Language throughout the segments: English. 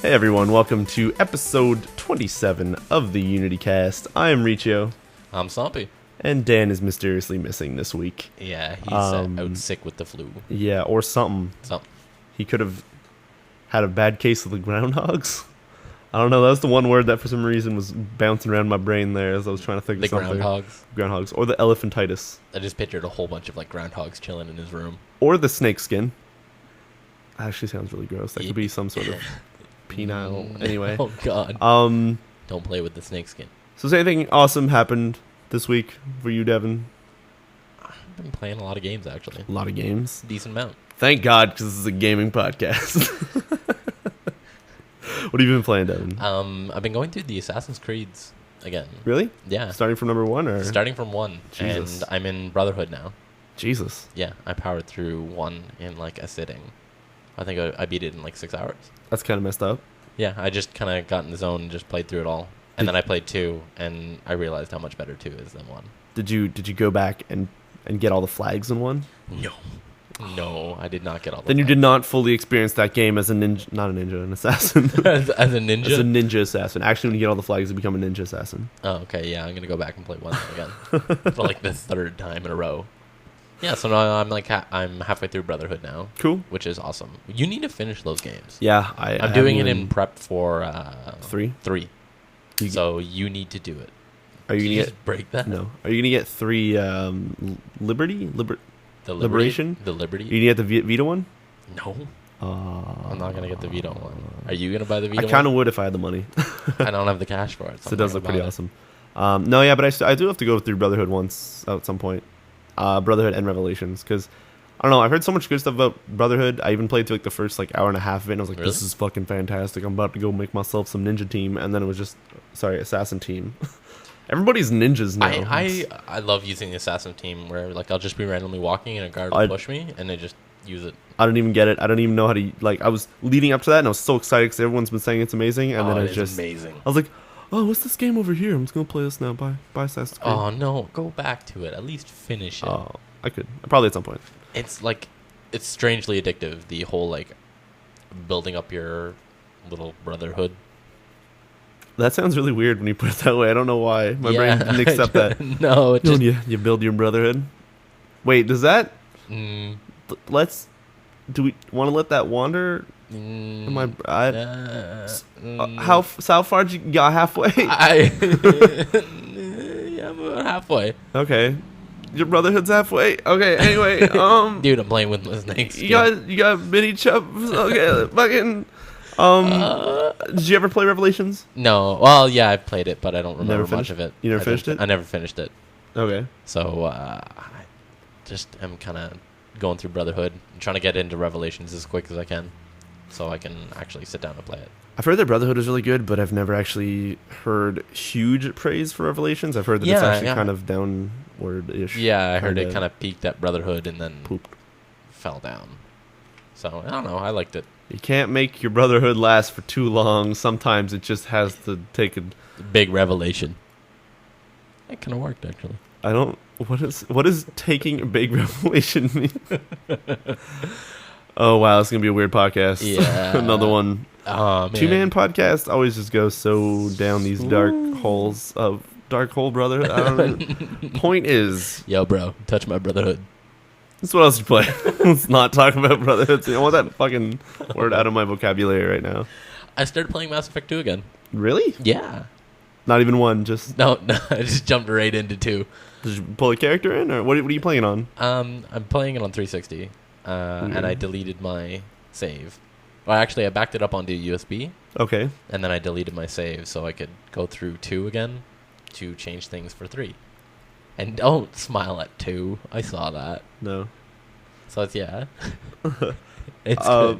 Hey everyone, welcome to episode 27 of the UnityCast. I am Riccio. I'm Somppi. And Dan is mysteriously missing this week. Yeah, he's out sick with the flu. Yeah, or something. He could have had a bad case of the groundhogs. I don't know, that was the one word that for some reason was bouncing around my brain there as I was trying to think of something. The groundhogs? Groundhogs. Or the elephantitis. I just pictured a whole bunch of like groundhogs chilling in his room. Or the snake skin. That actually sounds really gross. That could be some sort of penile. Anyway. Oh god. Don't play with the snake skin. So has anything awesome happened this week for you, Devin? I've been playing a lot of games, actually. A lot of games? Decent amount. Thank God, because this is a gaming podcast. What have you been playing, Devin? I've been going through the Assassin's Creeds again. Really? Yeah. Starting from number 1? Or? Starting from 1. Jesus. And I'm in Brotherhood now. Jesus. Yeah, I powered through 1 in like a sitting. I think I beat it in like 6 hours. That's kind of messed up. Yeah, I just kind of got in the zone and just played through it all. And then I played 2, and I realized how much better 2 is than 1. Did you go back and get all the flags in 1? No, I did not get all the Then you flags. did not fully experience that game as a ninja, not a ninja, an assassin. as a ninja? As a ninja assassin. Actually, when you get all the flags, you become a ninja assassin. Oh, okay, yeah, I'm going to go back and play 1 again. For like the 3rd time in a row. Yeah, so now I'm like I'm halfway through Brotherhood now. Cool. Which is awesome. You need to finish those games. Yeah, I'm doing it in prep for 3. So you need to do it. Are you gonna just break that? No. Are you gonna get 3 Liberation? The Liberty? You gonna get the Vita one? No. I'm not gonna get the Vita one. Are you gonna buy the Vita one? I kind of would if I had the money. I don't have the cash for it. So it does look pretty awesome. No, yeah, but I do have to go through Brotherhood once at some point. Brotherhood and Revelations, because I don't know, I've heard so much good stuff about Brotherhood. I even played through like the first like hour and a half of it, and I was like, Really? This is fucking fantastic. I'm about to go make myself some ninja team, and then it was just assassin team. Everybody's ninjas now. I love using the assassin team where like I'll just be randomly walking and a guard will push me and they just use it. I don't even get it. I don't even know how to like. I was leading up to that and I was so excited because everyone's been saying it's amazing, and then it's just amazing. I was like, oh, what's this game over here? I'm just gonna play this now. Bye, Assassin's Creed. Oh no, go back to it. At least finish it. Oh, I could probably at some point. It's like it's strangely addictive. The whole like building up your little brotherhood. That sounds really weird when you put it that way. I don't know why. My brain didn't accept that. No, it just... you build your brotherhood. Wait, does that? Do we want to let that wander? How far did you got halfway? Yeah, I'm about halfway. Okay, your brotherhood's halfway. Okay, anyway, dude, I'm playing with my snakes. You got mini chubs. Okay, fucking. Did you ever play Revelations? No. Well, yeah, I played it, but I don't remember much of it. You never finished it? I never finished it. Okay. So I just am kind of going through Brotherhood and trying to get into Revelations as quick as I can, so I can actually sit down and play it. I've heard that Brotherhood is really good, but I've never actually heard huge praise for Revelations. I've heard that it's actually kind of downward-ish. Yeah, I heard it kind of peaked at Brotherhood and then pooped. Fell down. So, I don't know. I liked it. You can't make your Brotherhood last for too long. Sometimes it just has to take a... big revelation. It kind of worked, actually. I don't... What does taking a big revelation mean? Oh, wow. It's going to be a weird podcast. Yeah. Another one. Oh, man. 2-man podcast always just goes so down these dark holes of Dark Hole Brotherhood. I don't know. Point is... Yo, bro. Touch my Brotherhood. That's what else you play. Let's not talk about Brotherhood. I want that fucking word out of my vocabulary right now. I started playing Mass Effect 2 again. Really? Yeah. Not even 1, just... No, I just jumped right into 2. Did you pull a character in, or what are you playing on? I'm playing it on 360, and I deleted my save. Well, actually, I backed it up onto USB. Okay. And then I deleted my save so I could go through 2 again to change things for 3. And don't smile at 2. I saw that. No. So it's it's good.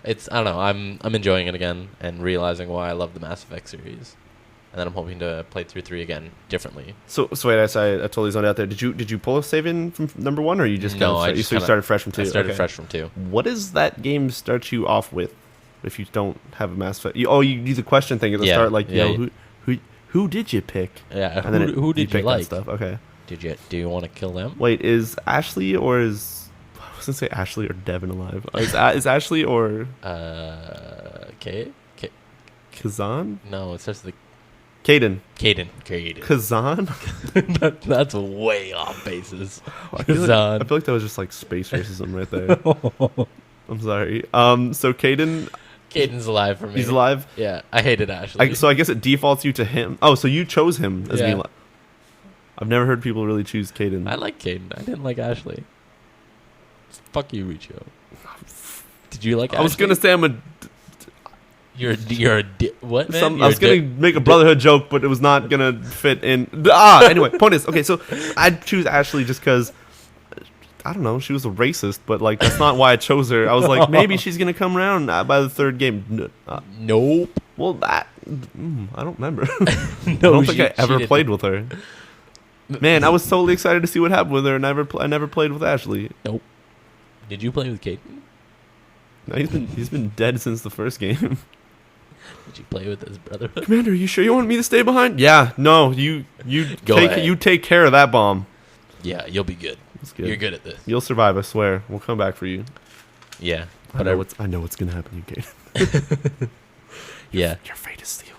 It's I don't know. I'm enjoying it again and realizing why I love the Mass Effect series. And then I'm hoping to play through 3 again differently. So wait, I totally zoned out there. Did you pull a save in from number 1, or you just you started fresh from 2? I started fresh from 2. What does that game start you off with if you don't have a Mass Effect? You do the question thing at the start, like who did you pick? Yeah, and then who did you like? Stuff. Okay. Do you want to kill them? Wait, is Ashley or is I was gonna say Ashley or Devin alive? Is Ashley or Kay? Kazan? No, it starts with Kayden. Kayden. Kazan? That's way off basis. I feel Kazan. like that was just like space racism right there. I'm sorry. So Kayden's alive for me. He's alive? Yeah, I hated Ashley. So I guess it defaults you to him. Oh, so you chose him as Yeah. being alive. I've never heard people really choose Kayden. I like Kayden. I didn't like Ashley. Fuck you, Riccio. Did you like Ashley? I was going to say what, man? I was going to make a Brotherhood joke, but it was not going to fit in. Anyway, point is, okay, so I'd choose Ashley just because, I don't know, she was a racist, but like that's not why I chose her. I was like, maybe she's going to come around by the third game. Nope. Well, I don't remember. No, I don't think I ever played with her. Man, I was totally excited to see what happened with her, and I never played with Ashley. Nope. Did you play with Kayden? No, he's been dead since the first game. Did you play with his Brotherhood? Commander, you sure you want me to stay behind? Yeah, no, you take care of that bomb. Yeah, you'll be good. Good. You're good at this. You'll survive, I swear. We'll come back for you. Yeah, I know what's gonna happen, you Kayden. Yeah, your fate is sealed.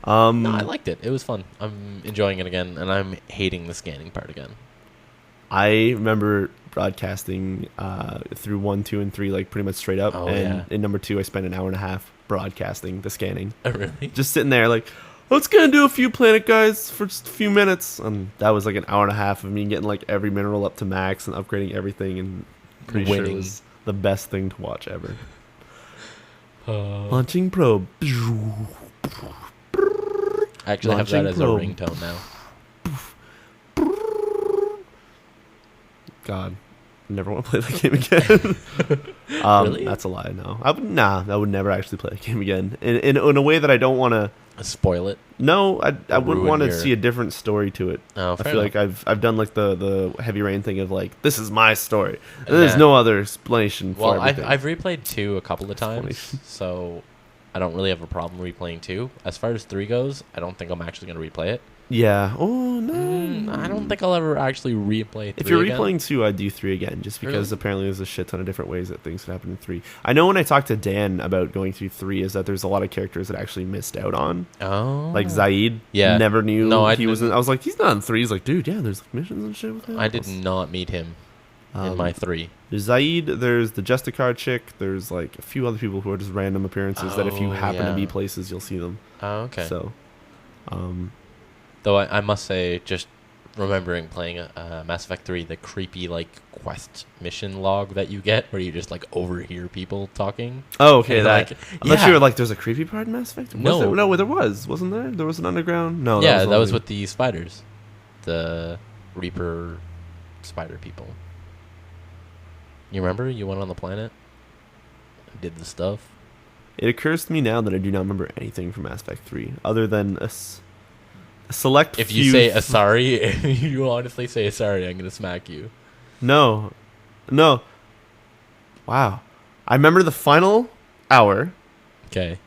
No, I liked it. It was fun. I'm enjoying it again, and I'm hating the scanning part again. I remember broadcasting through 1, 2, and 3 like pretty much straight up. In number 2, I spent an hour and a half broadcasting the scanning. Oh, really? Just sitting there like, let's gonna do a few planet guys for just a few minutes. And that was like an hour and a half of me getting like every mineral up to max and upgrading everything, and pretty sure it was the best thing to watch ever. Launching probe. I actually have that as a ringtone now. God, I never want to play that game again. Really? That's a lie. No, I would never actually play that game again. In a way that I don't want to spoil it. No, I wouldn't want to see a different story to it. Oh, I feel like I've done like the Heavy Rain thing of like, this is my story. There's no other explanation for everything. I've replayed 2 a couple of times, so I don't really have a problem replaying 2. As far as 3 goes, I don't think I'm actually going to replay it. Yeah. Oh, no. I don't think I'll ever actually replay 3 If you're again. replaying 2, I'd do 3 again, just because Really? apparently there's a shit ton of different ways that things could happen in 3. I know when I talked to Dan about going through 3 is that there's a lot of characters that actually missed out on. Oh. Like Zaid. Yeah. Never knew he was in. I was like, he's not in 3. He's like, dude, yeah, there's like missions and shit with him. I did not meet him in my 3. There's Zaid, there's the Justicar chick, there's like a few other people who are just random appearances that if you happen to be places, you'll see them. Oh, okay. So, though I must say, just remembering playing Mass Effect 3, the creepy like quest mission log that you get where you just like overhear people talking. Oh, okay. That like, I thought you were like, there's a creepy part in Mass Effect? No. There wasn't there? There was an underground? No. Yeah, that was with the spiders. The Reaper spider people. You remember? You went on the planet, did the stuff. It occurs to me now that I do not remember anything from Mass Effect 3 other than a select If few you say sorry, if you honestly say sorry, I'm going to smack you. No. Wow. I remember the final hour. Okay.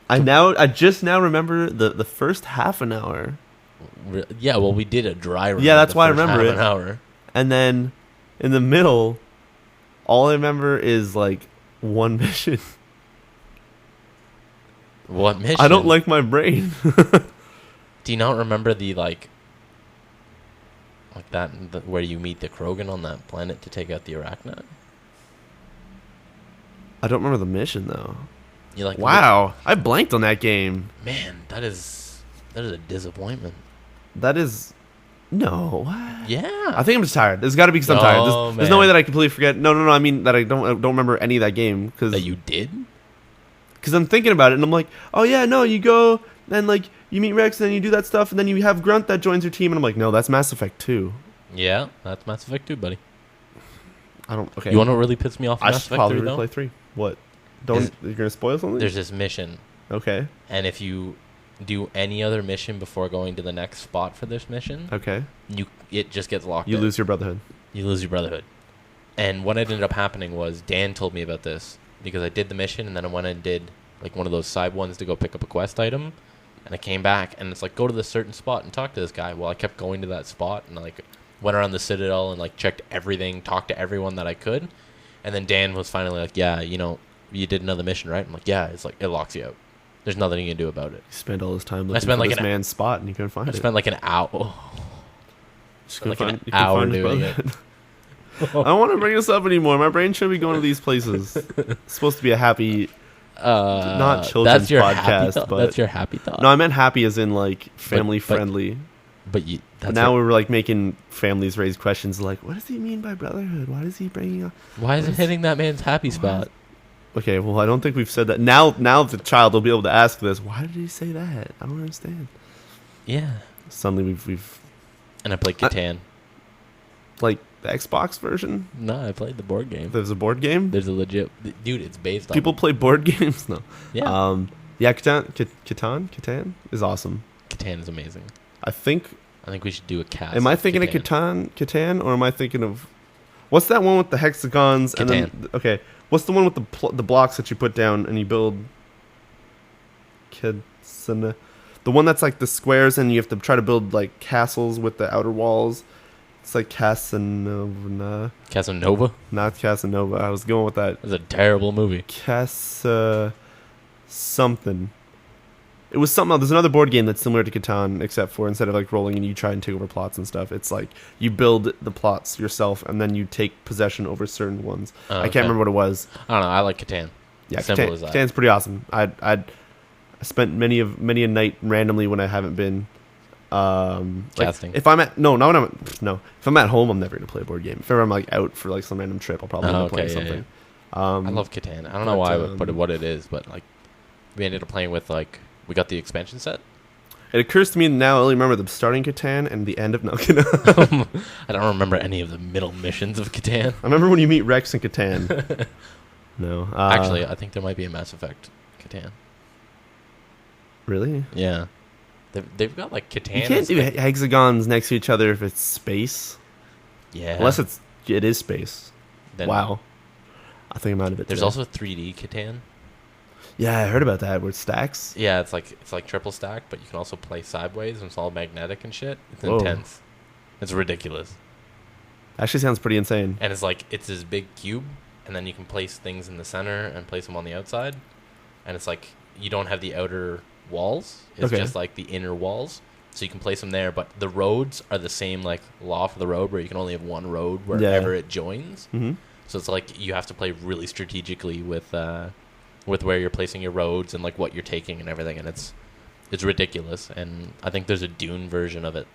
I just now remember the first half an hour. Yeah, well, we did a dry run. Yeah, that's why I remember it. An hour. And then in the middle, all I remember is like one mission. What mission? I don't like my brain. Do you not remember the like that where you meet the Krogan on that planet to take out the Arachna? I don't remember the mission though. You like? Wow, I blanked on that game. Man, that is a disappointment. That is no. Yeah. I think I'm just tired. There's got to be because I'm tired. There's no way that I completely forget. No. I mean that I don't remember any of that game because that you did. Because I'm thinking about it and I'm like, oh yeah, no, you go and like you meet Rex and then you do that stuff and then you have Grunt that joins your team and I'm like, no, that's Mass Effect 2. Yeah, that's Mass Effect 2, buddy. Okay. You want to really piss me off? I should probably replay 3. What? You're gonna spoil something? There's this mission. Okay. And if you do any other mission before going to the next spot for this mission, okay, it just gets locked. You lose your Brotherhood. You lose your Brotherhood. And what ended up happening was Dan told me about this because I did the mission and then I went and did like one of those side ones to go pick up a quest item, and I came back and it's like, go to this certain spot and talk to this guy. Well, I kept going to that spot and I like went around the Citadel and like checked everything, talked to everyone that I could, and then Dan was finally like, yeah, you did another mission, right? I'm like, yeah. It's like, it locks you out. There's nothing you can do about it. You spend all this time looking spent for like this man's spot and you couldn't find it. I spent like an hour. Just like couldn't an you couldn't hour find his doing brother. I don't want to bring this up anymore. My brain should be going to these places. It's supposed to be a happy, not children's podcast, but that's your happy thought. No, I meant happy as in like family friendly. But now we're like making families raise questions like, what does he mean by brotherhood? Why is he bringing up? Why is it hitting that man's happy spot? Okay, well, I don't think we've said that. Now the child will be able to ask this. Why did he say that? I don't understand. Yeah. Suddenly we've. And I played Catan. Like the Xbox version? No, I played the board game. There's a board game? There's a legit... Dude, it's based on... People play board games? No. Yeah. Yeah, Catan is awesome. Catan is amazing. I think we should do a cast. Am I thinking of Catan, or am I thinking of... What's that one with the hexagons? Catan. And then, okay, what's the one with the blocks that you put down and you build... The one that's like the squares and you have to try to build like castles with the outer walls. It's like Casanova. Casanova? Not Casanova. I was going with that. It was a terrible movie. Something. It was something else. There's another board game that's similar to Catan, except for instead of like rolling and you try and take over plots and stuff, it's like you build the plots yourself and then you take possession over certain ones. I can't remember what it was. I don't know. I like Catan. Yeah, Simple as that. Catan's pretty awesome. I spent many a night randomly when I haven't been. Casting. If I'm at if I'm at home, I'm never gonna play a board game. If ever I'm like out for like some random trip, I'll probably end up playing something. Yeah. I love Catan. I don't know why, what it is, but like we ended up playing with like we got the expansion set. It occurs to me now. I only remember the starting Catan and the end of I don't remember any of the middle missions of Catan. I remember when you meet Rex and Catan. No, actually, I think there might be a Mass Effect Catan. Really? Yeah. They've got like Catan. You can't do hexagons next to each other if it's space. Yeah. Unless it is space. Then wow. I think I'm out of it. There's also 3D Catan. Yeah, I heard about that. Where it stacks. Yeah, it's like triple stack, but you can also play sideways and it's all magnetic and shit. It's intense. It's ridiculous. Actually, sounds pretty insane. And it's this big cube, and then you can place things in the center and place them on the outside, and it's like you don't have the outer walls. It's just like the inner walls, so you can place them there, but the roads are the same like law for the road where you can only have one road wherever it joins. Mm-hmm. So it's like you have to play really strategically with where you're placing your roads and like what you're taking and everything, and it's ridiculous. And I think there's a Dune version of it.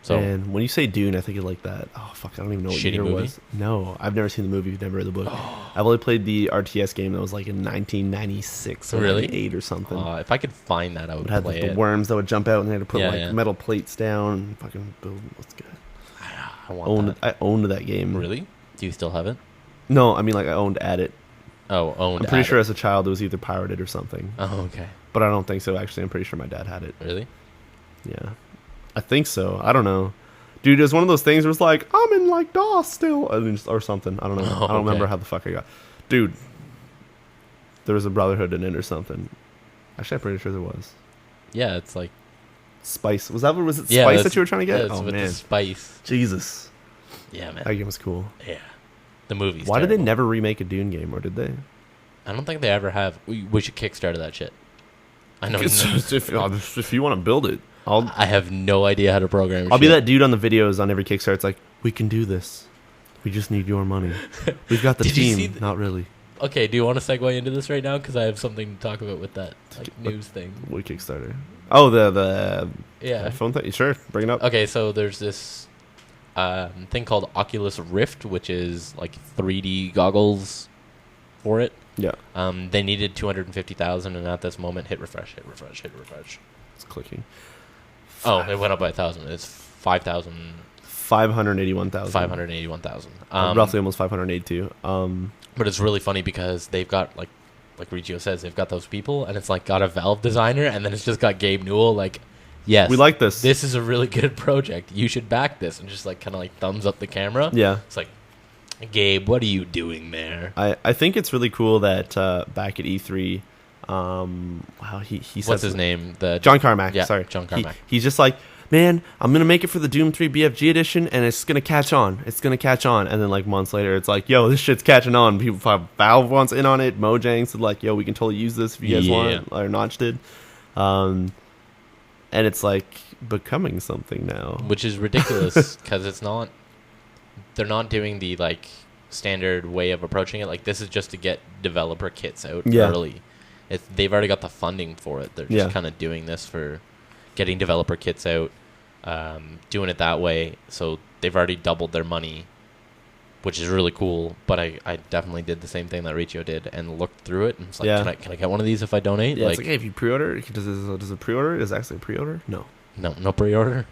So and when you say Dune, I think of like that. Oh fuck, I don't even know what year it was. No, I've never seen the movie. Never read the book. I've only played the RTS game that was like in 1996 or 98 or something. If I could find that, I would play it. The worms that would jump out and they had to put metal plates down and fucking build. What's good? I owned that game. Really? Do you still have it? No, I mean like I owned at it. Oh, owned. I'm pretty sure as a child it was either pirated or something. Oh, okay. But I don't think so. Actually, I'm pretty sure my dad had it. Really? Yeah. I think so. I don't know. Dude, it was one of those things where it's like, I'm in like DOS still. Or something. I don't know. I don't remember how the fuck I got. Dude, there was a Brotherhood in it or something. Actually, I'm pretty sure there was. Yeah, it's like... Spice. Was it Spice that you were trying to get? Yeah, with man. The Spice. Jesus. Yeah, man. That game was cool. Yeah. The movie's Why terrible. did they never remake a Dune game, or did they? I don't think they ever have. We should Kickstarter that shit. I know. If you want to build it. I have no idea how to program I'll be that dude on the videos on every Kickstarter. It's like, we can do this. We just need your money. We've got the team. Not really. Okay, do you want to segue into this right now? Because I have something to talk about with that news thing. What Kickstarter? Oh, the phone thing? Sure, bring it up. Okay, so there's this thing called Oculus Rift, which is like 3D goggles for it. Yeah. They needed 250,000, and at this moment, hit refresh. It's clicking. Oh, it went up by 1,000. It's 5,000. 581,000. 581,000. Roughly almost 582. But it's really funny because they've got like Riccio says, they've got those people, and it's like got a Valve designer, and then it's just got Gabe Newell. Like, yes, we like this. This is a really good project. You should back this, and just like kind of like thumbs up the camera. Yeah, it's like, Gabe, what are you doing there? I think it's really cool that back at E3, wow, he says, what's his name? John Carmack. Yeah, sorry, John Carmack. He's just like, man, I'm gonna make it for the Doom 3 BFG edition, and it's gonna catch on. It's gonna catch on. And then like months later, it's like, yo, this shit's catching on. People, Valve wants in on it. Mojang said like, yo, we can totally use this if you guys want. Or Notch did. And it's like becoming something now, which is ridiculous because it's not. They're not doing the like standard way of approaching it. Like this is just to get developer kits out early. They've already got the funding for it. They're just kind of doing this for getting developer kits out, doing it that way. So they've already doubled their money, which is really cool. But I definitely did the same thing that Riccio did and looked through it and was like, can I get one of these if I donate? Yeah, it's like, hey, if you pre-order, does it pre-order? Is it actually a pre-order? No pre-order.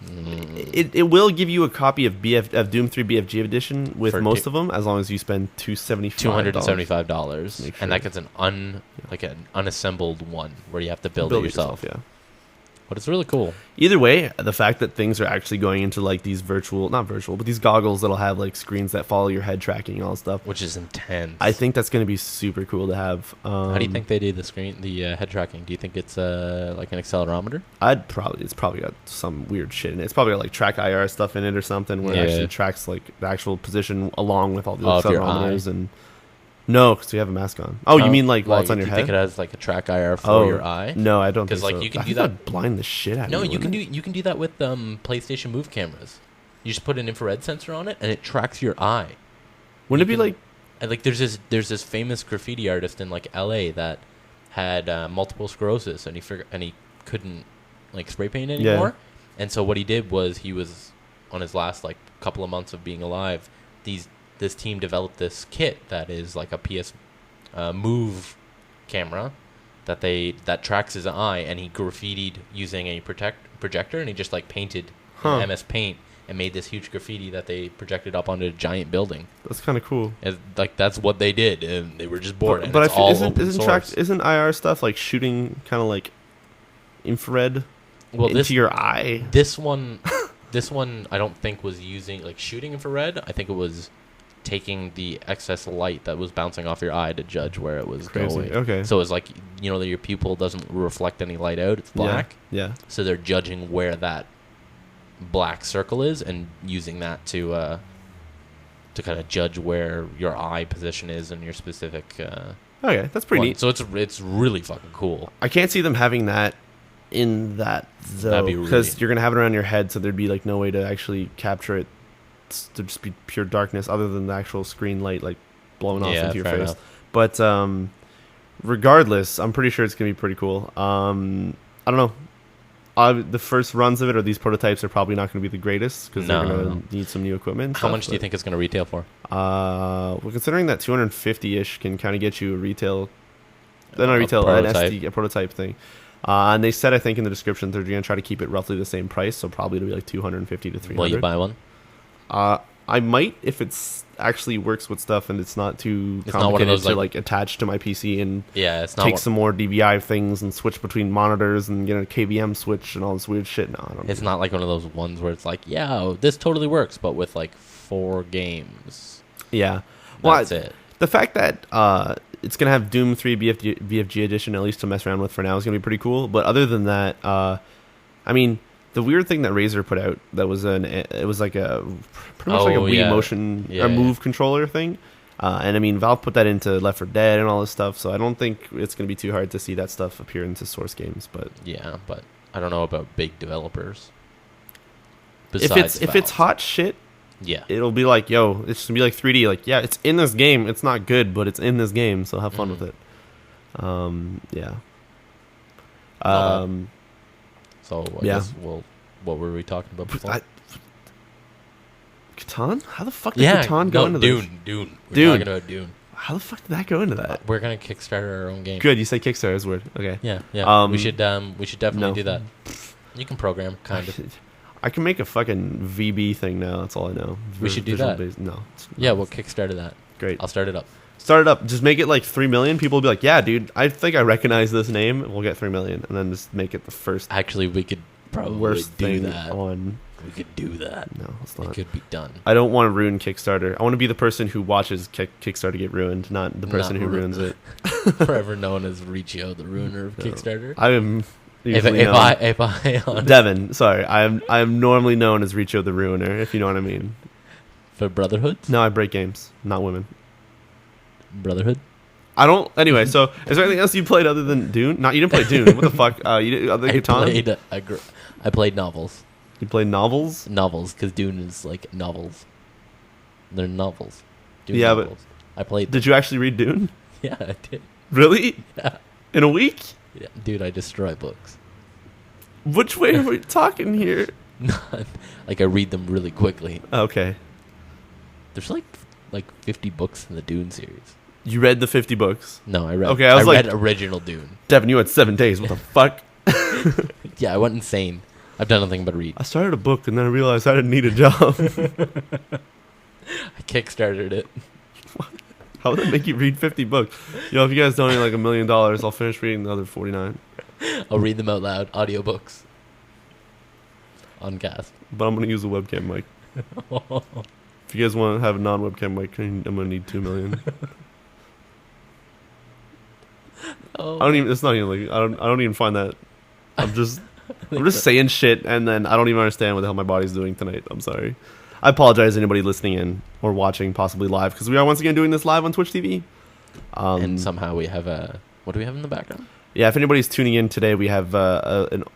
It will give you a copy of Doom 3 BFG edition with most of them, as long as you spend $275, and that gets an unassembled one where you have to build it yourself. Yeah, but it's really cool. Either way, the fact that things are actually going into like these not virtual, but these goggles that'll have like screens that follow your head tracking and all that stuff, which is intense. I think that's going to be super cool to have. How do you think they do the head tracking? Do you think it's like an accelerometer? It's probably got some weird shit in it. It's probably got like track IR stuff in it or something where it actually tracks like the actual position along with all the accelerometers and. No, because you have a mask on. Oh, you mean like while it's on your head? Do you think it has like a track IR for your eye? No, I don't think so. Because like you can do that. Blind the shit out of you can do that with PlayStation Move cameras. You just put an infrared sensor on it and it tracks your eye. Wouldn't it be like? Like there's this famous graffiti artist in like LA that had multiple sclerosis and he couldn't like spray paint anymore. Yeah. And so what he did was he was on his last like couple of months of being alive. This team developed this kit that is like a PS Move camera that tracks his eye, and he graffitied using a projector, and he just like painted in MS Paint and made this huge graffiti that they projected up onto a giant building. That's kind of cool. And, like that's what they did, and they were just bored. But isn't IR stuff like shooting kind of like infrared into your eye? This one I don't think was using like shooting infrared. I think it was taking the excess light that was bouncing off your eye to judge where it was going. Okay. So it's like, that your pupil doesn't reflect any light out. It's black. Yeah. So they're judging where that black circle is and using that to kind of judge where your eye position is in your specific okay, that's pretty neat. So it's really fucking cool. I can't see them having that in that though, because you're gonna have it around your head, so there'd be like no way to actually capture it. To just be pure darkness other than the actual screen light like blowing off into your face. Enough. But regardless, I'm pretty sure it's gonna be pretty cool. I don't know. The first runs of it, or these prototypes, are probably not going to be the greatest because they're going to need some new equipment. How much do you think it's going to retail for? Well, considering that 250-ish can kind of get you a retail, an SD, a prototype thing. And they said, I think in the description, they're going to try to keep it roughly the same price, so probably it'll be like 250 to 300. Will you buy one? I might if it's actually works with stuff and it's not too complicated to like attach to my PC and take some more DVI things and switch between monitors and get a KVM switch and all this weird shit. No, I don't. It's not like one of those ones where it's like, this totally works, but with like 4 games. Yeah, that's it. The fact that it's gonna have Doom 3 BFG edition at least to mess around with for now is gonna be pretty cool. But other than that, I mean. The weird thing that Razer put out that was it was like a pretty much like a Wii motion move controller thing, and I mean Valve put that into Left 4 Dead and all this stuff, so I don't think it's going to be too hard to see that stuff appear into Source games. But but I don't know about big developers. If it's hot shit, it'll be like it's gonna be like 3D. Like it's in this game. It's not good, but it's in this game, so have fun with it. So I guess what were we talking about before? Catan? How the fuck did Catan go into this? Dune. We're talking about Dune. How the fuck did that go into that? We're gonna Kickstarter our own game. Good, you say Kickstarter is weird. Okay. Yeah. We should definitely do that. You can program kind of. I can make a fucking VB thing now. That's all I know. We should do that. No. We'll Kickstarter that. Great. I'll start it up. Start it up. Just make it like 3 million. People will be like, yeah, dude, I think I recognize this name. We'll get 3 million. And then just make it the first. Actually, we could probably worst do thing that. We could do that. No, it's not. It could be done. I don't want to ruin Kickstarter. I want to be the person who watches Kickstarter get ruined, not the person who ruins it. Forever known as Riccio, the ruiner of Kickstarter. I am usually if I honestly, Devin, sorry, I am normally known as Riccio the Ruiner, if you know what I mean. for Brotherhood, No, I break games, not women. Brotherhood. I don't. Anyway, so is there anything else you played other than Dune? No, you didn't play Dune. What the fuck? You did other Catan? I played novels. You played novels? Novels, because Dune is like novels. They're novels. Dune Yeah, novels. I played. Did you actually read Dune? Yeah, I did. Really? Yeah. In a week? Yeah, dude, I destroy books. Which way are we talking here? Like I read them really quickly. Okay. There's like 50 books in the Dune series. You read the 50 books? No, I read. Okay, I was like, read original Dune. Devin, you had 7 days. What the fuck? Yeah, I went insane. I've done nothing but read. I started a book and then I realized I didn't need a job. I kickstarted it. How would that make you read 50 books? Yo, if you guys donate like $1 million, I'll finish reading the other 49. I'll read them out loud, audiobooks. On cast. But I'm going to use a webcam mic. If you guys want to have a non-webcam mic, I'm going to need $2 million. Oh. I don't even. It's not even like I don't even find that. I'm just saying shit, and then I don't even understand what the hell my body's doing tonight. I'm sorry. I apologize to anybody listening in or watching, possibly live, because we are once again doing this live on Twitch TV. And somehow we have a. What do we have in the background? Yeah, if anybody's tuning in today, we have the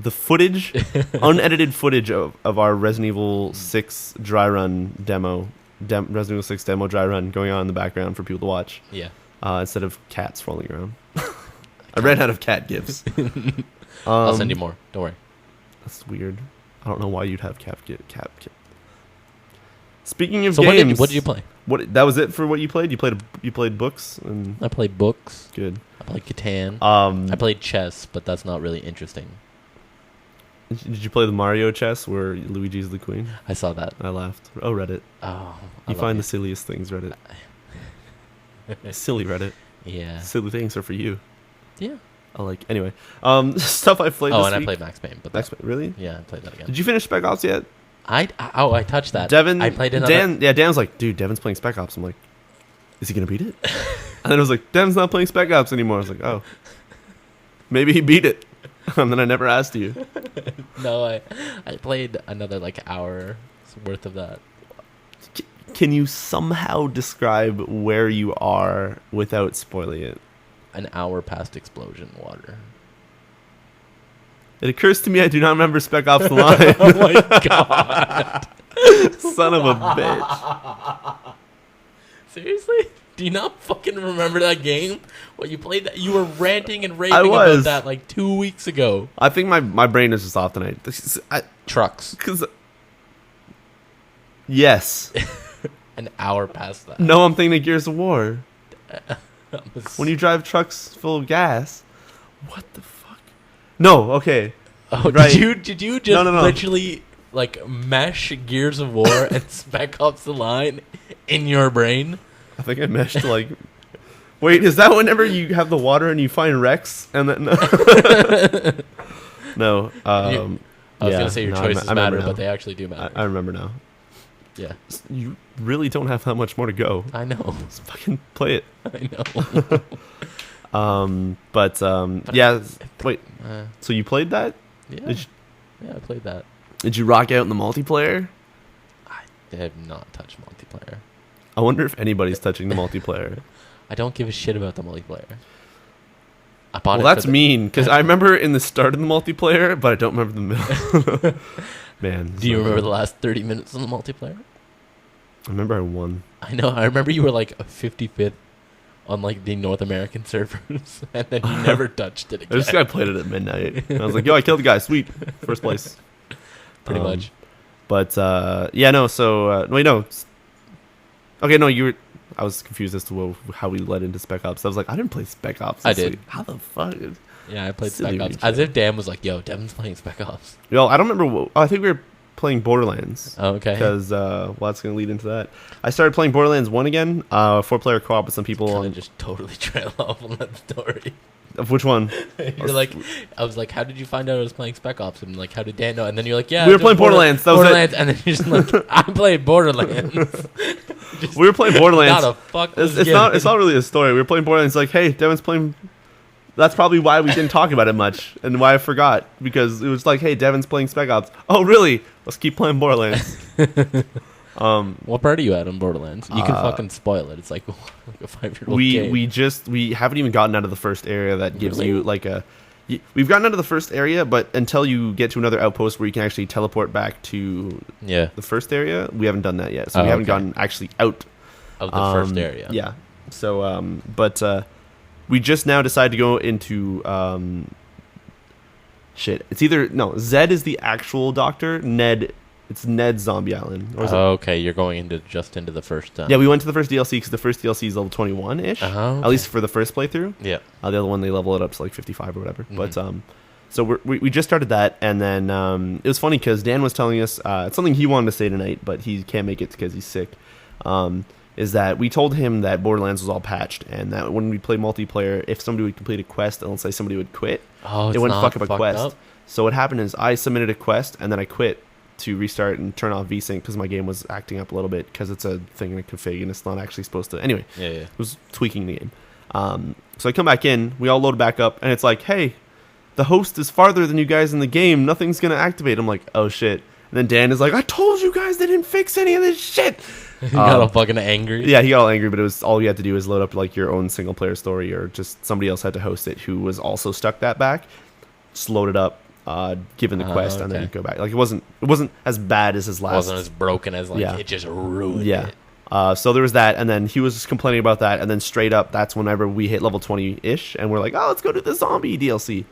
footage, unedited footage of our Resident Evil 6 dry run demo, Resident Evil 6 demo dry run going on in the background for people to watch. Yeah. Instead of cats rolling around. I ran out of cat gifs. I'll send you more. Don't worry. That's weird. I don't know why you'd have cat. Speaking of so games, what did you play? What that was it for what you played? You played books and I played books. Good. I played Catan. I I played chess, but that's not really interesting. Did you play the Mario chess where Luigi's the queen? I saw that. I laughed. Oh, Reddit. Oh, You find the silliest things, Reddit. Silly Reddit. Yeah. Silly things are for you. Yeah. Anyway. Stuff I played. Oh, this and I week. played Max Payne, but Max Payne, really? yeah, I played that again. Did you finish Spec Ops yet? I touched that. Devin, I played another. Dan's like, dude, Devin's playing Spec Ops. I'm like, is he gonna beat it? And then I was like, Devin's not playing Spec Ops anymore. I was like, oh, maybe he beat it. And then I never asked you. No, I played another hour worth of that. Can you somehow describe where you are without spoiling it? An hour past explosion water. It occurs to me I do not remember Spec Ops The Line. Oh my god. Son of a bitch. Seriously? Do you not fucking remember that game? What you played that? You were ranting and raving I was. about that 2 weeks ago. I think my brain is just off tonight. Trucks. Yes. An hour past that. No, I'm thinking of Gears of War. When you drive trucks full of gas. What the fuck? No, okay. Oh, right. Did you just No. literally mesh Gears of War and Spec Ops The Line in your brain? I think I meshed Wait, is that whenever you have the water and you find Rex and then No. I was gonna say your choices matter, but they actually do matter. I remember now. Yeah. You really don't have that much more to go. I know. Just fucking play it. I know. Yeah. Wait. So you played that? Yeah. I played that. Did you rock out in the multiplayer? I have not touched multiplayer. I wonder if anybody's touching the multiplayer. I don't give a shit about the multiplayer. I bought Well, that's mean, because I remember in the start of the multiplayer, but I don't remember the middle. Man. Do you remember the last 30 minutes of the multiplayer? I remember I won. I know. I remember you were a 55th on the North American servers, and then you never touched it again. This guy played it at midnight. And I was like, yo, I killed the guy. Sweet. First place. Pretty much. But, yeah, no, so, wait, no. Okay, no, I was confused as to how we led into Spec Ops. I was like, I didn't play Spec Ops. I did. How the fuck? Yeah, I played Silly Spec Ops. Riccio. As if Dan was like, yo, Devin's playing Spec Ops. Yo, I don't remember. I think we were playing Borderlands. Oh, okay. Because, that's going to lead into that. I started playing Borderlands 1 again, 4-player co-op with some people. Kind of just totally trail off on that story. Of which one? You're like, I was like, how did you find out I was playing Spec Ops? And how did Dan know? And then you're like, yeah, we were playing Borderlands. That was Borderlands, it. and then you're just like, I played Borderlands. We were playing Borderlands. Not a fuck. It's not really a story. We were playing Borderlands. Like, hey, Devin's playing That's probably why we didn't talk about it much, and why I forgot, because it was like, hey, Devin's playing Spec Ops. Oh, really? Let's keep playing Borderlands. What part are you at on Borderlands? You can fucking spoil it. It's like a 5-year-old game. We haven't even gotten out of the first area that gives Really? you like a. We've gotten out of the first area, but until you get to another outpost where you can actually teleport back to the first area, we haven't done that yet. So we haven't gotten actually out of the first area. Yeah. So, but we just now decided to go into shit. It's either Zed is the actual doctor. It's Ned's Zombie Island. Or Okay, you're going into the first. Yeah, we went to the first DLC because the first DLC is level 21 ish. Okay. At least for the first playthrough. Yeah. The other one they level it up to like 55 or whatever. Mm-hmm. But so we just started that, and then it was funny because Dan was telling us it's something he wanted to say tonight, but he can't make it because he's sick. Is that we told him that Borderlands was all patched, and that when we play multiplayer, if somebody would complete a quest, and let's say somebody would quit, it wouldn't fuck up a quest. Up? So what happened is I submitted a quest, and then I quit to restart and turn off VSync because my game was acting up a little bit because it's a thing in a config and it's not actually supposed to. Anyway, it was tweaking the game. So I come back in, we all load back up, and it's like, hey, the host is farther than you guys in the game. Nothing's going to activate. I'm like, oh, shit. And then Dan is like, I told you guys they didn't fix any of this shit. He got all fucking angry. Yeah, he got all angry, but it was all you had to do is load up like your own single player story, or just somebody else had to host it who was also stuck that back. Just load it up, given the quest, and then go back. Like it wasn't as bad as his last. It wasn't as broken as it just ruined it. So there was that, and then he was just complaining about that, and then straight up, that's whenever we hit level 20-ish, and we're like, oh, let's go do the zombie DLC.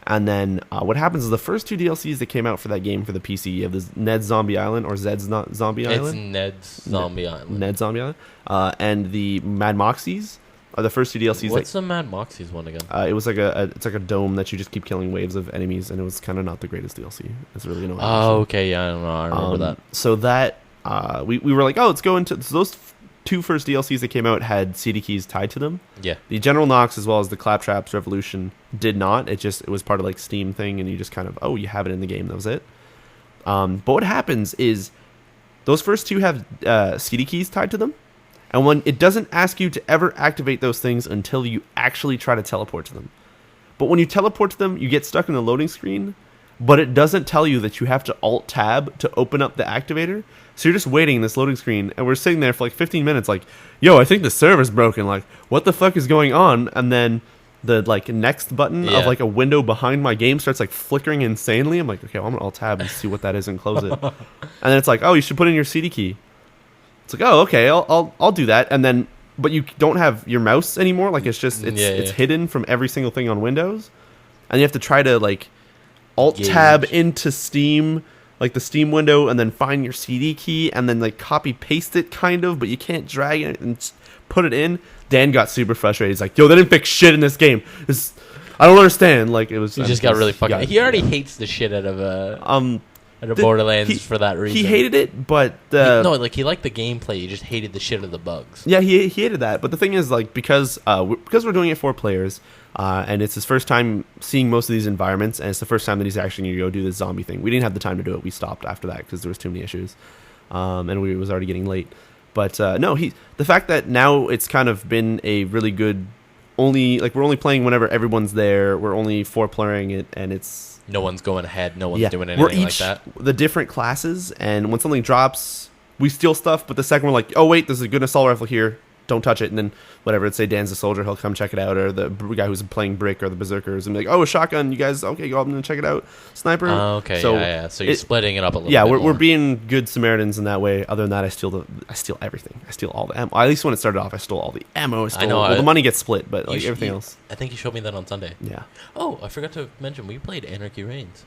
And then what happens is the first two DLCs that came out for that game for the PC, you have this Ned's Zombie Island, or Zed's Zombie Island. It's Ned's Zombie Island. Ned's Zombie Island. And the Mad Moxies are the first two DLCs. What's the Mad Moxies one again? It was like it's like a dome that you just keep killing waves of enemies, and it was kind of not the greatest DLC. It's really annoying. Oh, okay, yeah, I don't know. I remember that. So that we were like, oh, let's go into those two first DLCs that came out had CD keys tied to them. Yeah. The General Knox as well as the Claptraps Revolution did not. It was part of like Steam thing, and you just kind of you have it in the game. That was it. But what happens is those first two have CD keys tied to them, and when it doesn't ask you to ever activate those things until you actually try to teleport to them. But when you teleport to them, you get stuck in the loading screen, but it doesn't tell you that you have to Alt-Tab to open up the activator. So you're just waiting in this loading screen, and we're sitting there for like 15 minutes like, yo, I think the server's broken. Like, what the fuck is going on? And then the like next button of like a window behind my game starts like flickering insanely. I'm like, okay, well, I'm going to Alt-Tab and see what that is and close it. And then it's like, oh, you should put in your CD key. It's like, oh, okay, I'll do that. And then, but you don't have your mouse anymore. Like, it's just, it's hidden from every single thing on Windows. And you have to try to like Alt-Tab into Steam, like the Steam window, and then find your CD key, and then like copy paste it kind of, but you can't drag it and put it in. Dan got super frustrated. He's like, yo, they didn't fix shit in this game. I don't understand. Like, it was. He just got really fucking. He already hates the shit out of Borderlands for that reason. He hated it, but he liked the gameplay. He just hated the shit of the bugs. Yeah, he hated that. But the thing is, like, because we're doing it for players, and it's his first time seeing most of these environments, and it's the first time that he's actually going to go do this zombie thing. We didn't have the time to do it. We stopped after that because there was too many issues, and it was already getting late. But the fact that now it's kind of been a really good. We're only playing whenever everyone's there. We're only 4-playing it, and it's. No one's going ahead. No one's doing anything like that. The different classes, and when something drops, we steal stuff. But the second we're like, oh wait, there's a good assault rifle here. Don't touch it. And then whatever, let's say Dan's a soldier, he'll come check it out, or the guy who's playing Brick or the Berserkers, and be like, oh, a shotgun. You guys, okay, go up and check it out. Sniper. Okay, so So you're splitting it up a little. Yeah, bit we're being good Samaritans in that way. Other than that, I steal everything. I steal all the ammo. At least when it started off, I stole all the ammo. I know. The money gets split, but like everything else. I think you showed me that on Sunday. Yeah. Oh, I forgot to mention we played Anarchy Reigns.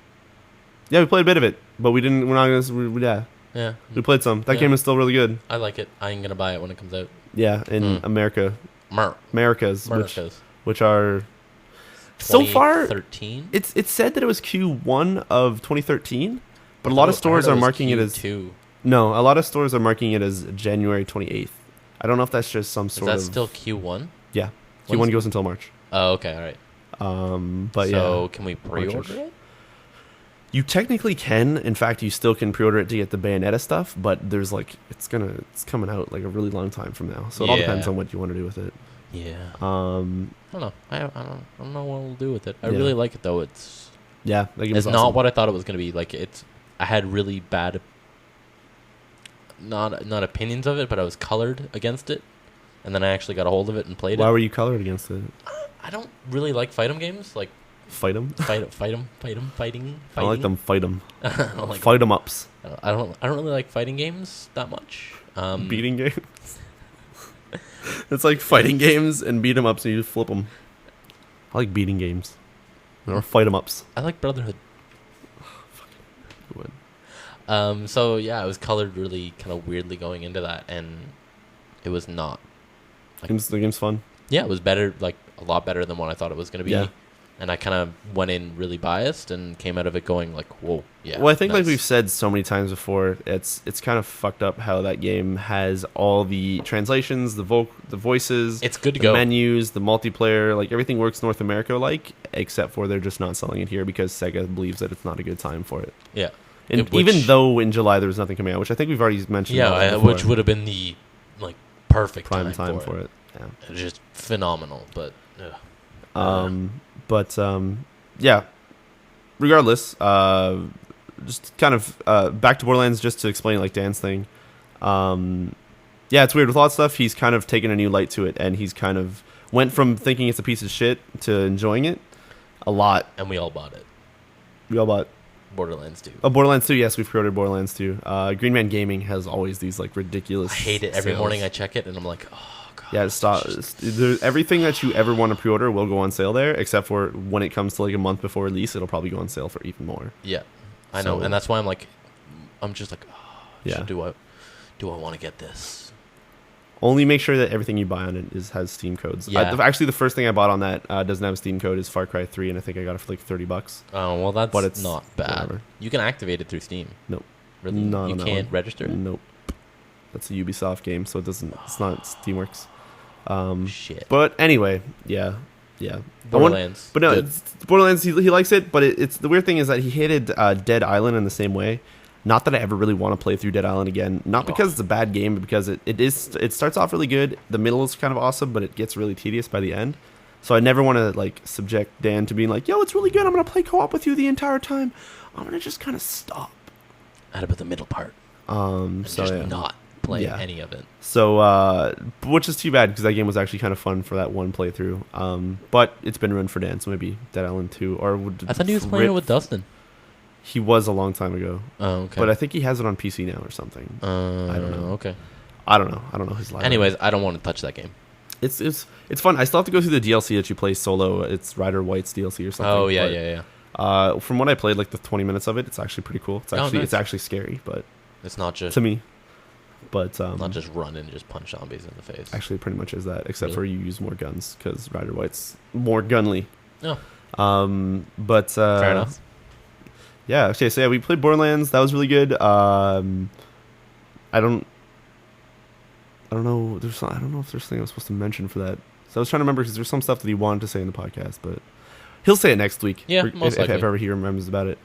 Yeah, we played a bit of it, but we didn't. We're not gonna. Yeah. We played some. That game is still really good. I like it. I'm gonna buy it when it comes out. Yeah, in America. Americas, which are so far 13. It's said that it was Q1 of 2013, but a lot of stores are marking it as Q2. No, a lot of stores are marking it as January 28th. I don't know if that's just some sort of. Is that still Q1? Yeah, Q1 goes until March. Oh, okay, all right. But so can we pre-order it? You technically can. In fact, you still can pre-order it to get the Bayonetta stuff, but there's like it's coming out like a really long time from now. So it all depends on what you want to do with it. Yeah. Um, I don't know. I don't know what we'll do with it. I Yeah. really like it though. It's that game it's is not awesome. what I thought it was gonna be. Like I had really bad, not opinions of it, but I was colored against it, and then I actually got a hold of it and played Why it. were you colored against it? I don't really like fight 'em games. Like Fight them. fighting. I like them. Fight them. I don't like. Fight them ups. I don't really like fighting games that much. Beating games. It's like fighting games and beat 'em ups, and you just flip them. I like beating games or fight 'em ups. I like Brotherhood. You would. So yeah, I was colored really kind of weirdly going into that, and it was not. The game's fun. Yeah, it was better, like a lot better than what I thought it was going to be. Yeah. And I kind of went in really biased and came out of it going like, whoa, yeah. Well, I think nice. like we've said so many times before, it's kind of fucked up how that game has all the translations, the voices, It's good to the go. menus, the multiplayer, like everything works North America like, except for they're just not selling it here because Sega believes that it's not a good time for it. Yeah. And Which- even though in July there was nothing coming out, which I think we've already mentioned. Yeah, before. which would have been the like perfect prime time for it. it. Yeah. It was just phenomenal, but Yeah. Regardless, just kind of back to Borderlands just to explain like Dan's thing. Yeah, it's weird with a lot of stuff. He's kind of taken a new light to it, and he's kind of went from thinking it's a piece of shit to enjoying it a lot. and we all bought it. We all bought Borderlands 2. Borderlands 2. Yes, we've pre-ordered Borderlands 2. Green Man Gaming has always these like ridiculous. I hate it. Every sales. morning I check it and I'm like, oh god. Yeah, stop. Everything that you ever want to pre-order will go on sale there, except for when it comes to like a month before release, it'll probably go on sale for even more. Yeah, I know, So- and that's why I'm just like, oh, Yeah. do I want to get this? Only make sure that everything you buy on it has Steam codes. Yeah. Actually, the first thing I bought on that doesn't have a Steam code is Far Cry 3, and I think I got it for like $30. Oh well, that's But it's not bad. whatever. You can activate it through Steam. Nope. Really? Not You on that can't one. register? Nope. That's a Ubisoft game, so it doesn't. It's not Steamworks. Shit. But anyway, yeah. Borderlands. But no, good. it's Borderlands. He likes it, but it's the weird thing is that he hated Dead Island in the same way. Not that I ever really want to play through Dead Island again. Not because it's a bad game, but because it starts off really good. The middle is kind of awesome, but it gets really tedious by the end. So I never want to like subject Dan to being like, "Yo, it's really good. I'm gonna play co-op with you the entire time." I'm gonna just kind of stop. Out about the middle part. And So just yeah. not play Yeah. any of it. So, which is too bad because that game was actually kind of fun for that one playthrough. But it's been ruined for Dan, so maybe Dead Island 2 or I thought he was playing it with Dustin. He was a long time ago, Oh, okay. but I think he has it on PC now or something. I don't know. Okay. I don't know his life. Anyways, I don't want to touch that game. it's fun. I still have to go through the DLC that you play solo. It's Ryder White's DLC or something. Oh yeah, but, yeah. From what I played, like the 20 minutes of it, it's actually pretty cool. Nice. It's actually scary, but It's not just to me, but not just run and just punch zombies in the face. actually pretty much is that, except Really? for you use more guns because Ryder White's more gunly. No. But Fair enough. Yeah. Okay. So yeah, we played Borderlands. That was really good. I don't know. I don't know if there's something I was supposed to mention for that. So I was trying to remember because there's some stuff that he wanted to say in the podcast, but he'll say it next week. Yeah, most if likely. ever he remembers about it.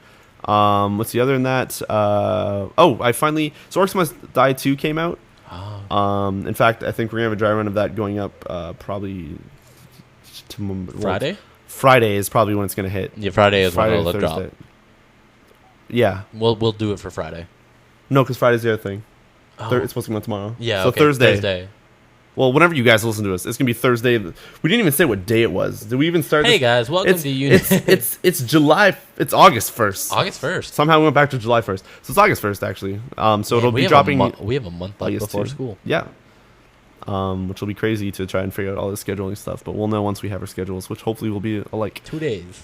Let's see. Other than that, I finally. So Orcs Must Die 2 came out. Oh. In fact, I think we're gonna have a dry run of that going up probably Friday? Friday is probably when it's gonna hit. Yeah, Friday is when Friday it'll or drop. Thursday. Yeah. We'll do it for Friday. No, because Friday's the other thing. Oh. It's supposed to come out tomorrow. Yeah, So okay, Thursday. Well, whenever you guys listen to us, it's gonna be Thursday. We didn't even say what day it was. Did we even start? Hey this? guys, welcome It's to Unity. it's July. It's August 1st. August 1st. Somehow we went back to July 1st. So it's August 1st actually. So it'll we be have dropping. we have a month left August before 2. school. Yeah. Which will be crazy to try and figure out all the scheduling stuff, but we'll know once we have our schedules, which hopefully will be like 2 days.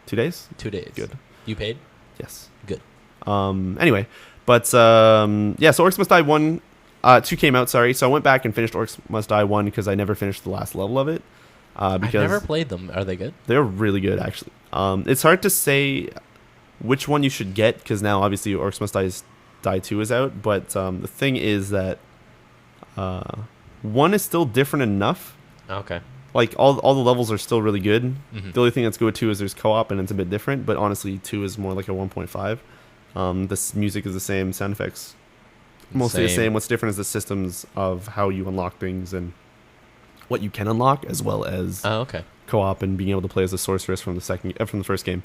2 days. 2 days. Good. You paid? Yes. Good. Anyway, but yeah, so Orcs Must Die 1, 2 came out, sorry. So I went back and finished Orcs Must Die 1 because I never finished the last level of it. I've Because never played them. Are they good? they're really good, actually. It's hard to say which one you should get because now obviously Orcs Must Die 2 is out, but the thing is that 1 is still different enough. Okay. Like all the levels are still really good. Mhm. The only thing that's good with 2 is there's co-op and it's a bit different, but honestly 2 is more like a 1.5. This music is the same, sound effects mostly the same. What's different is the systems of how you unlock things and what you can unlock, as well as okay. co-op and being able to play as a sorceress from the first game.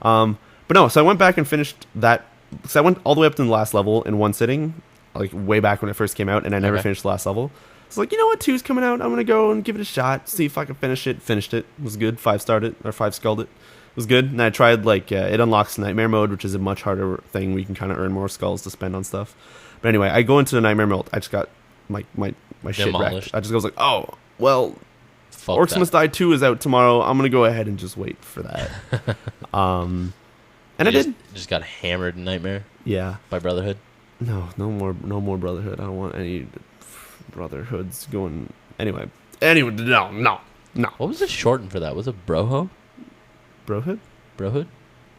But no, so I went back and finished that. So I went all the way up to the last level in one sitting, like way back when it first came out, and I never finished the last level. It's like, you know what, 2's coming out. I'm gonna go and give it a shot, see if I can finish it. Finished it. It was good. 5-starred it or 5-skulled it. It was good. And I tried it unlocks Nightmare mode, which is a much harder thing where you can kind of earn more skulls to spend on stuff. But anyway, I go into the Nightmare mode. I just got my shit wrecked. I just goes like, oh well. Orcs Must Die 2 is out tomorrow. I'm gonna go ahead and just wait for that. And I did. Just got hammered in Nightmare. Yeah. By Brotherhood. No more Brotherhood. I don't want any Brotherhoods going. Anyway, no. What was the shortened for that? Was it Broho? Brohood? Brohood?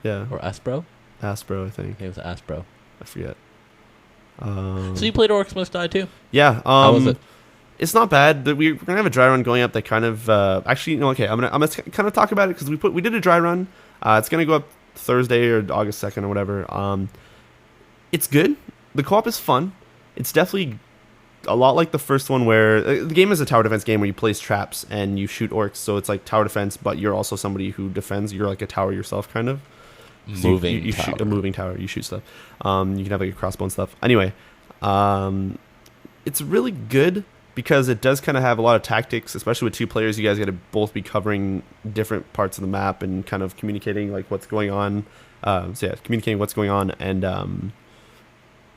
Yeah. Or Aspro? Aspro, I think. It was Aspro. I forget. So you played Orcs Must Die too? Yeah. How was it? It's not bad. We're gonna have a dry run going up. That kind of actually, no. Okay, I'm gonna kind of talk about it because we did a dry run. It's gonna go up Thursday or August 2nd or whatever. It's good. The co-op is fun. It's definitely a lot like the first one, where the game is a tower defense game where you place traps and you shoot orcs. So it's like tower defense, but you're also somebody who defends. You're like a tower yourself, kind of. So you shoot a moving tower. You shoot stuff. You can have like a crossbow and stuff. Anyway, it's really good because it does kind of have a lot of tactics, especially with 2 players. You guys got to both be covering different parts of the map and kind of communicating like what's going on. Communicating what's going on, and I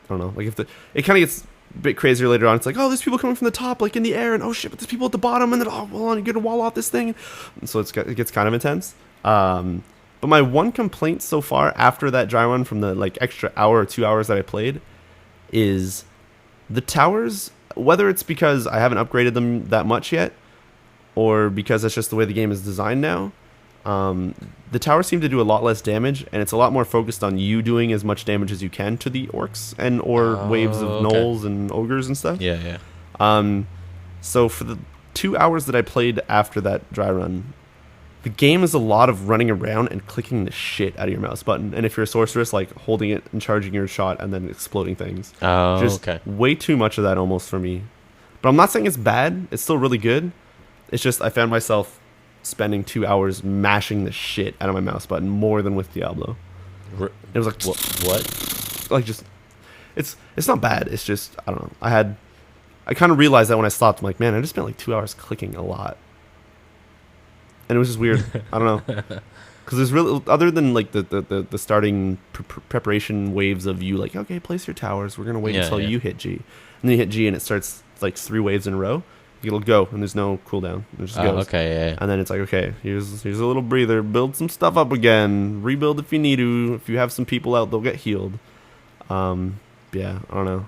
don't know, like it kind of gets a bit crazier later on. It's like, oh, there's people coming from the top, like in the air, and oh shit, but there's people at the bottom, and then oh, well, you get to wall off this thing, and so it gets kind of intense. But my one complaint so far after that dry run from the like extra hour or 2 hours that I played is the towers. Whether it's because I haven't upgraded them that much yet, or because that's just the way the game is designed now, the towers seem to do a lot less damage, and it's a lot more focused on you doing as much damage as you can to the orcs or waves of gnolls and ogres and stuff. Yeah. So for the 2 hours that I played after that dry run, the game is a lot of running around and clicking the shit out of your mouse button. And if you're a sorceress, like holding it and charging your shot and then exploding things. Way too much of that almost for me. But I'm not saying it's bad. It's still really good. It's just I found myself spending 2 hours mashing the shit out of my mouse button more than with Diablo. It was like what? Like just it's not bad. It's just I don't know. I kind of realized that when I stopped. I'm like, man, I just spent like 2 hours clicking a lot. And it was just weird. I don't know, because there's really, other than like the starting preparation waves of you like, okay, place your towers. We're gonna wait until you hit G, and then you hit G and it starts like 3 waves in a row. It'll go and there's no cooldown. It just goes. Okay. And then it's like, okay, here's a little breather. Build some stuff up again. Rebuild if you need to. If you have some people out, they'll get healed. Yeah, I don't know.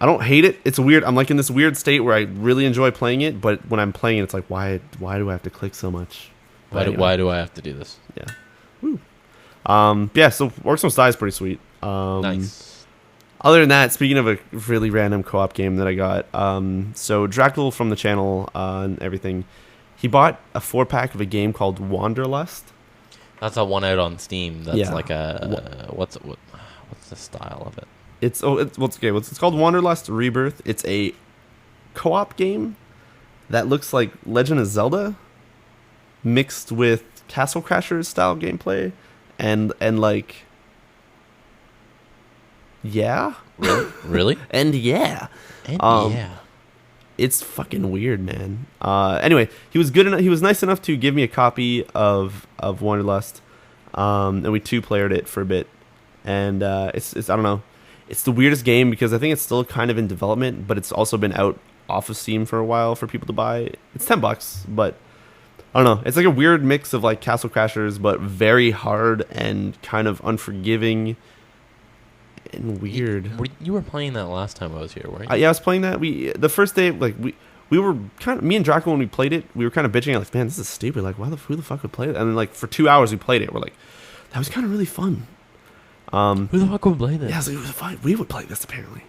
I don't hate it. It's weird. I'm like in this weird state where I really enjoy playing it, but when I'm playing it, it's like, why do I have to click so much? Why do I have to do this? Yeah. Woo. Yeah, so Orcs Must Die is pretty sweet. Nice. Other than that, speaking of a really random co-op game that I got, so Dracul from the channel and everything, he bought a 4-pack of a game called Wanderlust. That's a one out on Steam. That's like a what's the style of it? It's called Wanderlust Rebirth. It's a co-op game that looks like Legend of Zelda mixed with Castle Crashers style gameplay and like really and it's fucking weird, man. Anyway, he was nice enough to give me a copy of Wanderlust, and we 2-playered it for a bit, and it's I don't know. It's the weirdest game because I think it's still kind of in development, but it's also been out off of Steam for a while for people to buy. It's $10, but I don't know. It's like a weird mix of like Castle Crashers, but very hard and kind of unforgiving and weird. You were playing that last time I was here, weren't you? Yeah, I was playing that. The first day, like we were kind of, me and Draco, when we played it, we were kind of bitching like, man, this is stupid. Like, who the fuck would play it? And then like for 2 hours we played it. We're like, that was kind of really fun. Who the fuck would play this? Yeah, I was like, we would play this apparently.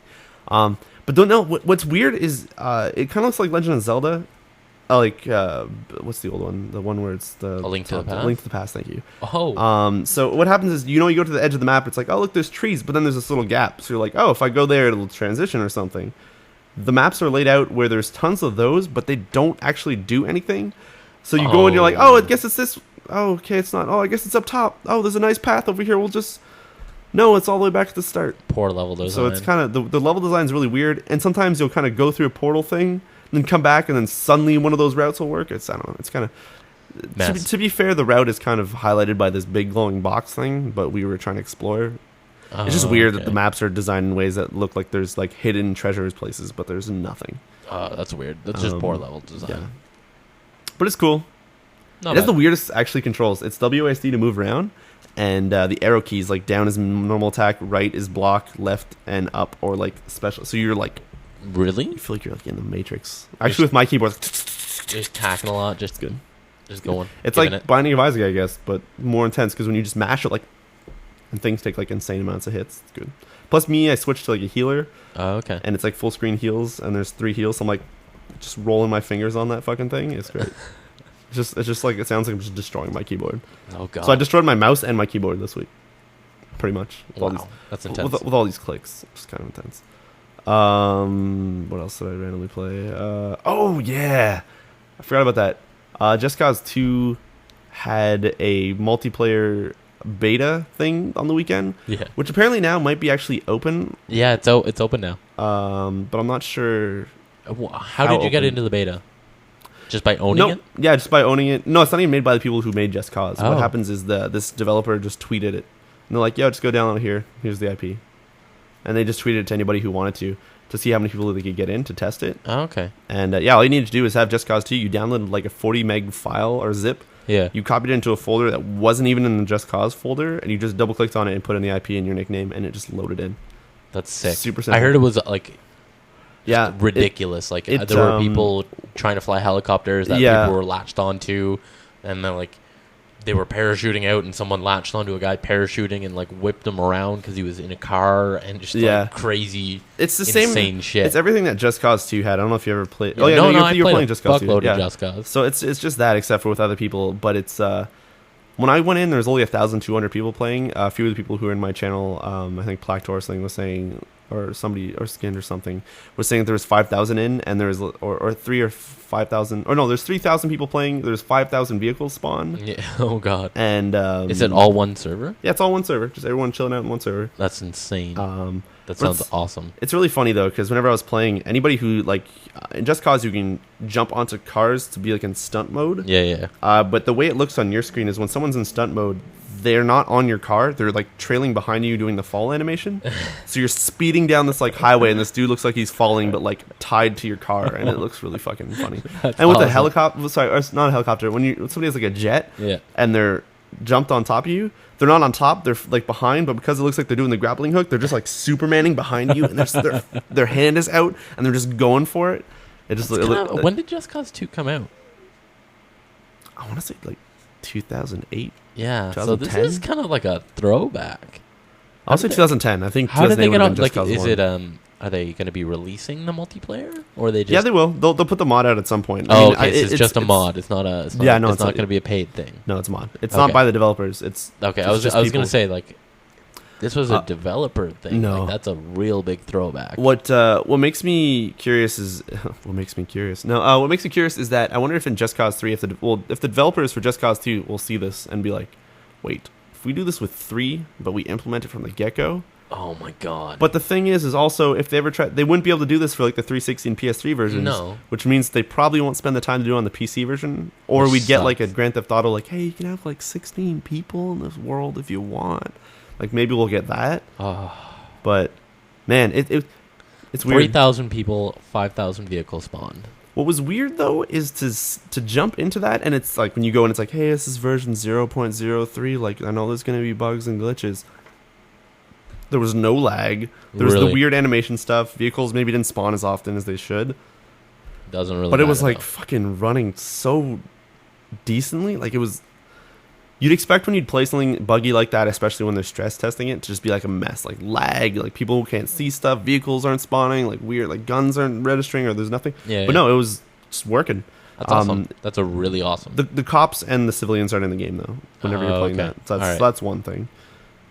But don't know what's weird is it kind of looks like Legend of Zelda. What's the old one? The one where it's the A Link to the Past. Link to the Past. Thank you. Oh. So what happens is you go to the edge of the map. It's like, oh look, there's trees, but then there's this little gap. So you're like, oh, if I go there, it'll transition or something. the maps are laid out where there's tons of those, but they don't actually do anything. So you go and you're like, oh, I guess it's this. Oh, okay, it's not. Oh, I guess it's up top. Oh, there's a nice path over here. We'll just... No, it's all the way back to the start. Poor level design. So it's kind of... The level design is really weird. And sometimes you'll kind of go through a portal thing, and then come back, and then suddenly one of those routes will work. It's, I don't know. It's kind of... To be fair, the route is kind of highlighted by this big glowing box thing, but we were trying to explore. It's just weird that the maps are designed in ways that look like there's like hidden treasures places, but there's nothing. That's weird. That's just poor level design. Yeah. But it's cool. It has the weirdest actually controls. It's WASD to move around, and the arrow keys, like down is normal attack, right is block, left and up or like special. So you're like, really? You feel like you're like in the Matrix. Actually, with my keyboard, just tacking a lot, just good, just going. It's like Binding of Isaac, I guess, but more intense because when you just mash it, like, and things take like insane amounts of hits. It's good. Plus, I switched to like a healer. Oh, okay. And it's like full screen heals, and there's 3 heals. So I'm like, just rolling my fingers on that fucking thing. It's great. It's just like, it sounds like I'm just destroying my keyboard. Oh god. So I destroyed my mouse and my keyboard this week, pretty much. Wow, that's intense. With all these clicks, it's kind of intense. What else did I randomly play? Oh yeah, I forgot about that. Just Cause 2 had a multiplayer beta thing on the weekend. Yeah. Which apparently now might be actually open. Yeah, it's open now. But I'm not sure. How did you get into the beta? Just by owning it? Yeah, just by owning it. No, it's not even made by the people who made Just Cause. Oh. What happens is this developer just tweeted it. And they're like, yo, just go download it here. Here's the IP. And they just tweeted it to anybody who wanted to see how many people they could get in to test it. Oh, okay. And all you need to do is have Just Cause 2. You download like a 40 meg file or zip. Yeah. You copied it into a folder that wasn't even in the Just Cause folder, and you just double clicked on it and put in the IP and your nickname, and it just loaded in. That's sick. Super simple. I heard it was like... Yeah, ridiculous. There were people trying to fly helicopters that people were latched onto, and then like they were parachuting out, and someone latched onto a guy parachuting and like whipped him around because he was in a car, and just like crazy. It's the insane shit. It's everything that Just Cause 2 had. I don't know if you ever played. Yeah, you're playing Just Cause 2. Yeah. Just Cause. So it's just that, except for with other people. But it's when I went in, there's only 1,200 people playing. A few of the people who are in my channel, I think Placktor thing was saying, or somebody, or Skinned or something, was saying that there was 5,000 in, and there's or 3 or 5,000, or no, there's 3,000 people playing. There's 5,000 vehicles spawn. Yeah. Oh god. And is it all one server? Yeah, it's all one server. Just everyone chilling out in one server. That's insane. That sounds awesome. It's really funny though, because whenever I was playing, anybody who like in Just Cause, you can jump onto cars to be like in stunt mode. Yeah. But the way it looks on your screen is when someone's in stunt mode, they're not on your car. They're like trailing behind you doing the fall animation. So you're speeding down this like highway, and this dude looks like he's falling, but like tied to your car, and it looks really fucking funny. And with the helicopter, sorry, it's not a helicopter. When somebody has like a jet, and they're jumped on top of you, they're not on top. They're like behind, but because it looks like they're doing the grappling hook, they're just like Supermaning behind you, and their hand is out, and they're just going for it. It just when did Just Cause 2 come out? I want to say like 2008. Yeah, so this is kind of like a throwback. I'll say 2010. I think. How did they get on? Like, is it Are they going to be releasing the multiplayer, or are they just? Yeah, they will. They'll put the mod out at some point. Oh, okay. So it's just a mod. It's not a. It's not going to be a paid thing. No, it's a mod. It's not by the developers. It's okay. I was going to say like, this was a developer thing. No, like, that's a real big throwback. What makes me curious is what makes me curious is that I wonder if in Just Cause 3, if the developers for Just Cause 2 will see this and be like, wait, if we do this with 3, but we implement it from the get-go. Oh my god! But the thing is also, if they ever try, they wouldn't be able to do this for like the 360 and PS3 versions. No, which means they probably won't spend the time to do it on the PC version. Or we'd get like a Grand Theft Auto, like, hey, you can have like 16 people in this world if you want. Like maybe we'll get that. But man, it's weird. 3,000 people, 5,000 vehicles spawned. What was weird though is to jump into that, and it's like when you go and it's like, hey, this is version 0.03. Like I know there's gonna be bugs and glitches. There was no lag. There was the weird animation stuff. Vehicles maybe didn't spawn as often as they should. Doesn't really. But it was like fucking running so decently. Like it was. You'd expect when you'd play something buggy like that, especially when they're stress testing it, to just be like a mess, like lag, like people can't see stuff, vehicles aren't spawning, like weird, like guns aren't registering, or there's nothing. Yeah, but no, it was just working. That's awesome. That's a really awesome. The cops and the civilians aren't in the game though. Whenever you're playing that, so that's one thing.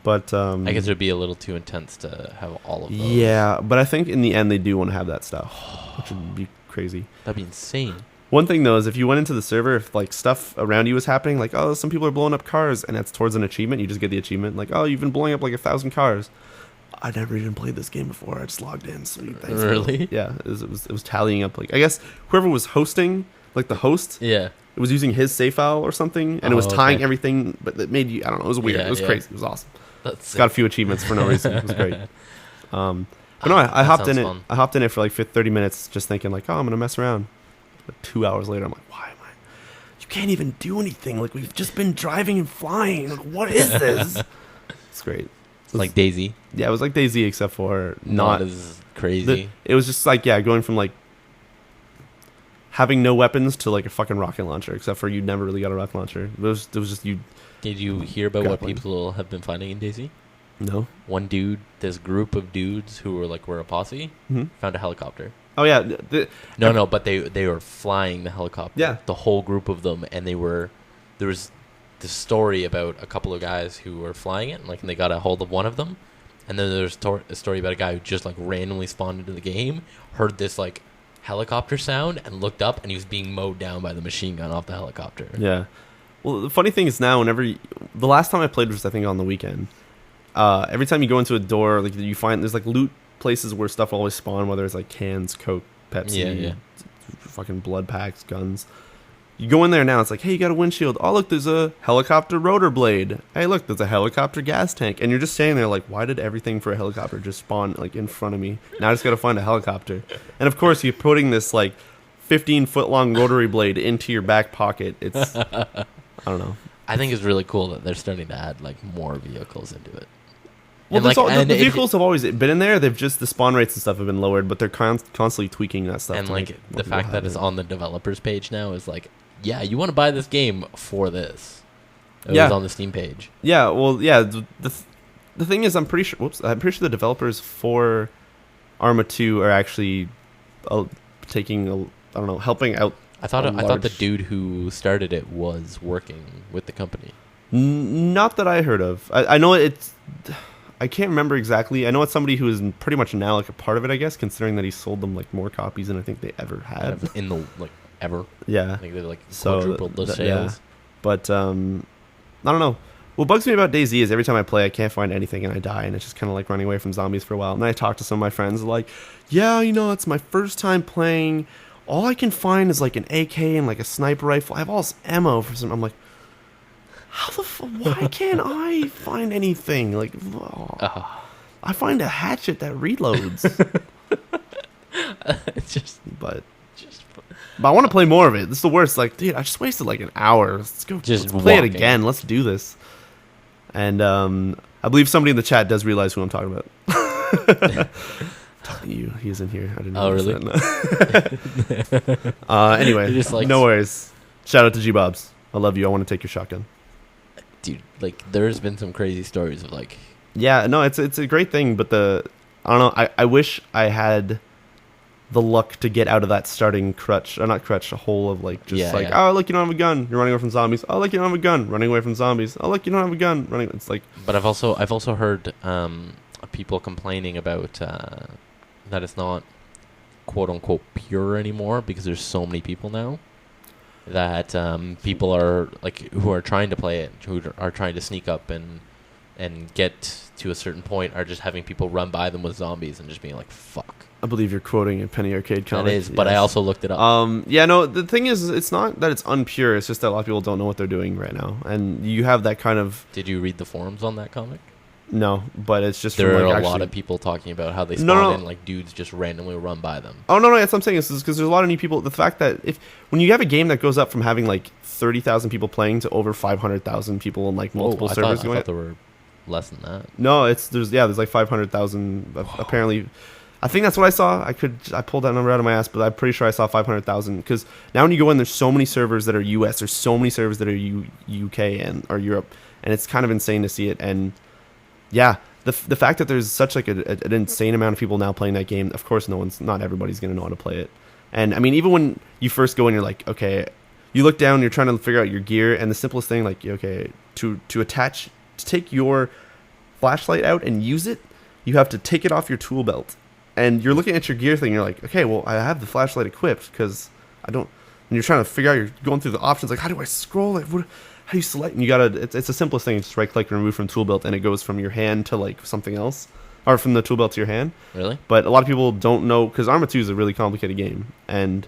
But I guess it would be a little too intense to have all of those. Yeah, but I think in the end they do want to have that stuff, which would be crazy. That'd be insane. One thing though is if you went into the server, if like stuff around you was happening, like oh some people are blowing up cars, and that's towards an achievement, you just get the achievement like oh you've been blowing up like 1,000 cars. I never even played this game before. I just logged in. So thanks. Really? Yeah, it was tallying up like I guess whoever was hosting, like the host. Yeah. It was using his save file or something, and it was tying everything, but it made you I don't know. It was weird. It was crazy. It was awesome. That's got a few achievements for no reason. It was great. But no, I hopped in it. Fun. I hopped in it for like 30 minutes, just thinking like, oh, I'm gonna mess around. But 2 hours later, I'm like, why am I? You can't even do anything. Like we've just been driving and flying. Like what is this? It's great. It's like DayZ. Yeah, it was like DayZ except for Not as crazy. it was just like going from like having no weapons to like a fucking rocket launcher. Except for you never really got a rocket launcher. It was just you. Did you hear about what Grappling. people have been finding in DayZ? No. One dude, this group of dudes who were a posse, Mm-hmm. found a helicopter. Oh yeah. No, but they were flying the helicopter. Yeah. The whole group of them, and there was this story about a couple of guys who were flying it, and they got a hold of one of them, and then there's a story about a guy who just like randomly spawned into the game, heard this like helicopter sound, and looked up, and he was being mowed down by the machine gun off the helicopter. Yeah. Well, the funny thing is now, the last time I played was I think on the weekend. Every time you go into a door, like you find there's like loot places where stuff will always spawn, whether it's like cans, Coke, Pepsi, fucking blood packs, guns. You go in there now, it's like, hey, you got a windshield. Oh, look, there's a helicopter rotor blade. Hey, look, there's a helicopter gas tank. And you're just standing there like, why did everything for a helicopter just spawn like in front of me? Now I just got to find a helicopter. And of course, you're putting this like 15-foot long rotary blade into your back pocket. It's, I don't know. I think it's really cool that they're starting to add like more vehicles into it. Well, the vehicles have always been in there. They've just the spawn rates and stuff have been lowered, but they're constantly tweaking that stuff. And like the fact that it's on the developers page now is like, yeah, you want to buy this game for this. It was on the Steam page. Yeah, well, yeah. The thing is, I'm pretty sure the developers for Arma 2 are actually taking helping out. I thought the dude who started it was working with the company. Not that I heard of. I know it's. I can't remember exactly. I know it's somebody who is pretty much now like a part of it, I guess, considering that he sold them like more copies than I think they ever had in the like ever. Yeah, I think they like quadrupled those sales. Yeah. But I don't know. What bugs me about DayZ is every time I play, I can't find anything and I die, and it's just kind of like running away from zombies for a while. And I talk to some of my friends like, yeah, it's my first time playing. All I can find is like an AK and like a sniper rifle. I have all this ammo for some. I'm like, why can't I find anything? Like, I find a hatchet that reloads. It's just, but I want to play more of it. This is the worst. Like, dude, I just wasted like an hour. Let's play it again. Let's do this. And I believe somebody in the chat does realize who I'm talking about. Talking to you, he's in here. I didn't know. Oh, really? Anyway, no worries. Shout out to G-Bobs. I love you. I want to take your shotgun. Dude, like, there's been some crazy stories of like. Yeah, no, it's a great thing, but I don't know. I wish I had the luck to get out of that starting a hole of like oh look, you don't have a gun, you're running away from zombies. Oh look, you don't have a gun, running away from zombies. Oh look, you don't have a gun, running. It's like. But I've also heard people complaining about that it's not quote unquote pure anymore because there's so many people now that people are like who are trying to play it, who are trying to sneak up and get to a certain point, are just having people run by them with zombies and just being like, fuck. I believe you're quoting a Penny Arcade comic. That is, but yes. I also looked it up. Yeah, no, the thing is, it's not that it's unpure, it's just that a lot of people don't know what they're doing right now. And you have that kind of... Did you read the forums on that comic? No, but it's just... There are a lot of people talking about how they spawn in, like, dudes just randomly run by them. Oh, no, that's what I'm saying. It's because there's a lot of new people. The fact that when you have a game that goes up from having, like, 30,000 people playing to over 500,000 people in, like, multiple servers going... I thought there were less than that. No, there's like 500,000 apparently... I think that's what I saw. I pulled that number out of my ass, but I'm pretty sure I saw 500,000. Because now when you go in, there's so many servers that are US. There's so many servers that are UK or Europe, and it's kind of insane to see it. And yeah, the fact that there's such like an insane amount of people now playing that game. Of course, not everybody's gonna know how to play it. And I mean, even when you first go in, you're like, okay, you look down, you're trying to figure out your gear, and the simplest thing, like, okay, to take your flashlight out and use it, you have to take it off your tool belt. And you're looking at your gear thing, you're like, okay, well, I have the flashlight equipped because I don't... And you're trying to figure out, you're going through the options, like, how do I scroll? Like, how do you select? And you gotta... It's the simplest thing. Just right-click and remove from tool belt, and it goes from your hand to, like, something else. Or from the tool belt to your hand. Really? But a lot of people don't know, because Arma 2 is a really complicated game. And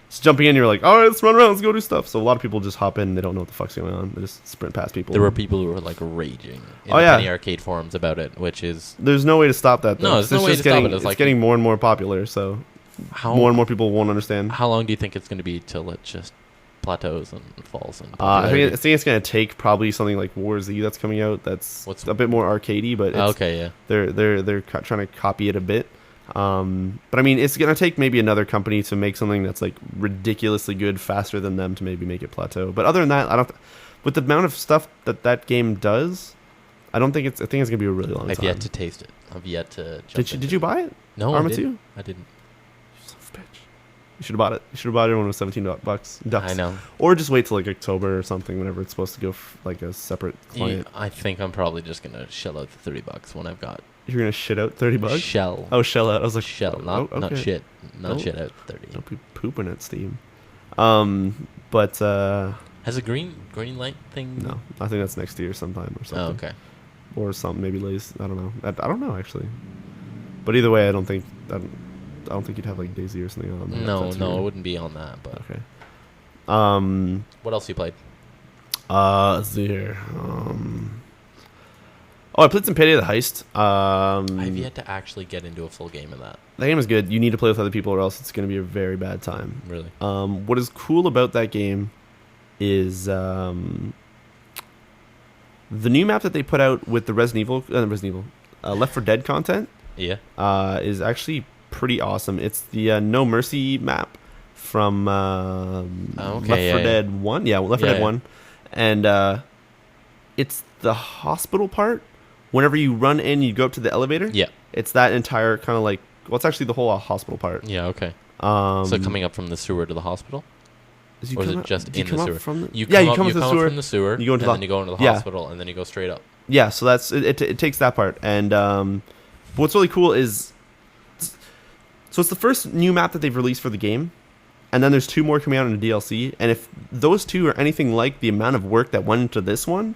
just jumping in, you're like, all right, let's run around, let's go do stuff. So a lot of people just hop in, they don't know what the fuck's going on. They just sprint past people. There were people who were, like, raging in the Penny Arcade forums about it, which is... There's no way to stop that, though. No, there's no way to stop it. It's getting more and more popular, so more and more people won't understand. How long do you think it's going to be till it just plateaus and falls? And I think it's going to take probably something like War Z that's coming out. That's a bit more arcadey, but they're trying to copy it a bit. But I mean, it's going to take maybe another company to make something that's like ridiculously good faster than them to maybe make it plateau. But other than that, with the amount of stuff that game does, I think it's going to be a really long time. I've yet to taste it. I've yet to jump Did you buy it? No, Arma I didn't. 2? I didn't. You son of a bitch. You should have bought it. You should have bought it when it was $17 ducks. I know. Or just wait till like October or something whenever it's supposed to go like a separate client. I think I'm probably just going to shell out the $30 when I've got... You're going to shit out $30? Shell. Oh, shell out. I was like... Shell, not shit. Not shit out 30. Don't be pooping at Steam. But... Has a green light thing? No. I think that's next year sometime or something. Oh, okay. Or something, maybe lays. I don't know. I don't know, actually. But either way, I don't think you'd have like DayZ or something on there. No, it wouldn't be on that. But okay. What else you played? Let's see here. I played some Payday The Heist. I've yet to actually get into a full game of that. That game is good. You need to play with other people, or else it's going to be a very bad time. Really. What is cool about that game is the new map that they put out with the Left 4 Dead content. Yeah. Is actually pretty awesome. It's the No Mercy map from Left 4 Dead 1. Yeah, Left 4 Dead 1. And it's the hospital part. Whenever you run in, you go up to the elevator. Yeah. It's that entire kind of like... Well, it's actually the whole hospital part. Yeah, okay. So coming up from the sewer to the hospital? Or is it just in the sewer? You come up from the sewer, and then you go into the hospital, and then you go straight up. Yeah, so that's it takes that part. And what's really cool is... So it's the first new map that they've released for the game, and then there's 2 more coming out in the DLC. And if those 2 are anything like the amount of work that went into this one,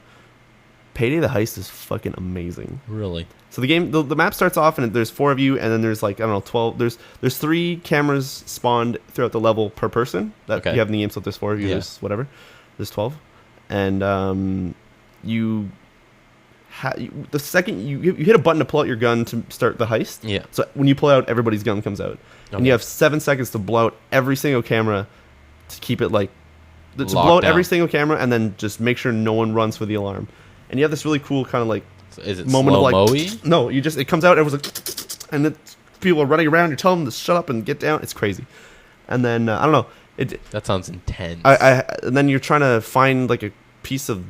Payday The Heist is fucking amazing. Really? So the game, the map starts off, and there's 4 of you, and then there's like, I don't know, 12. There's 3 cameras spawned throughout the level per person that you have in the game. So there's 4 of you, there's whatever. There's 12. And the second you hit a button to pull out your gun to start the heist. Yeah. So when you pull out, everybody's gun comes out. Okay. And you have 7 seconds to blow out every single camera to keep it like... To blow out every single camera, and then just make sure no one runs for the alarm. And you have this really cool kind of like... So is it moment slow-mo-y? of like... No, it comes out, everyone's like... And then people are running around, you're telling them to shut up and get down. It's crazy. And then, I don't know. That sounds intense. And then you're trying to find like a piece of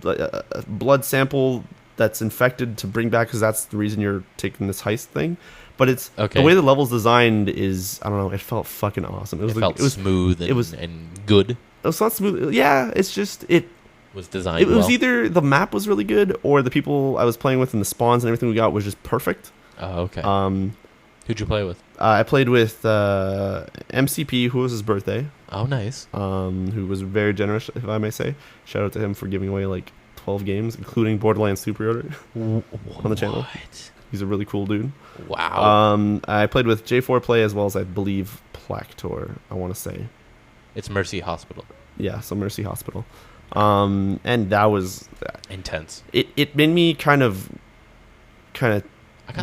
a blood sample that's infected to bring back, because that's the reason you're taking this heist thing. But it's the way the level's designed is, I don't know, it felt fucking awesome. It was smooth and good. It was not smooth. Yeah, it's just it was designed. It was either the map was really good, or the people I was playing with and the spawns and everything we got was just perfect. Oh, okay. Who'd you play with? I played with MCP, who was his birthday. Oh, nice. Who was very generous, if I may say. Shout out to him for giving away like 12 games, including Borderlands Super Order on the channel. He's a really cool dude. Wow. I played with J4 Play as well as, I believe, Plactor, I want to say. It's Mercy Hospital. Yeah, so Mercy Hospital. And that was... intense. It made me kind of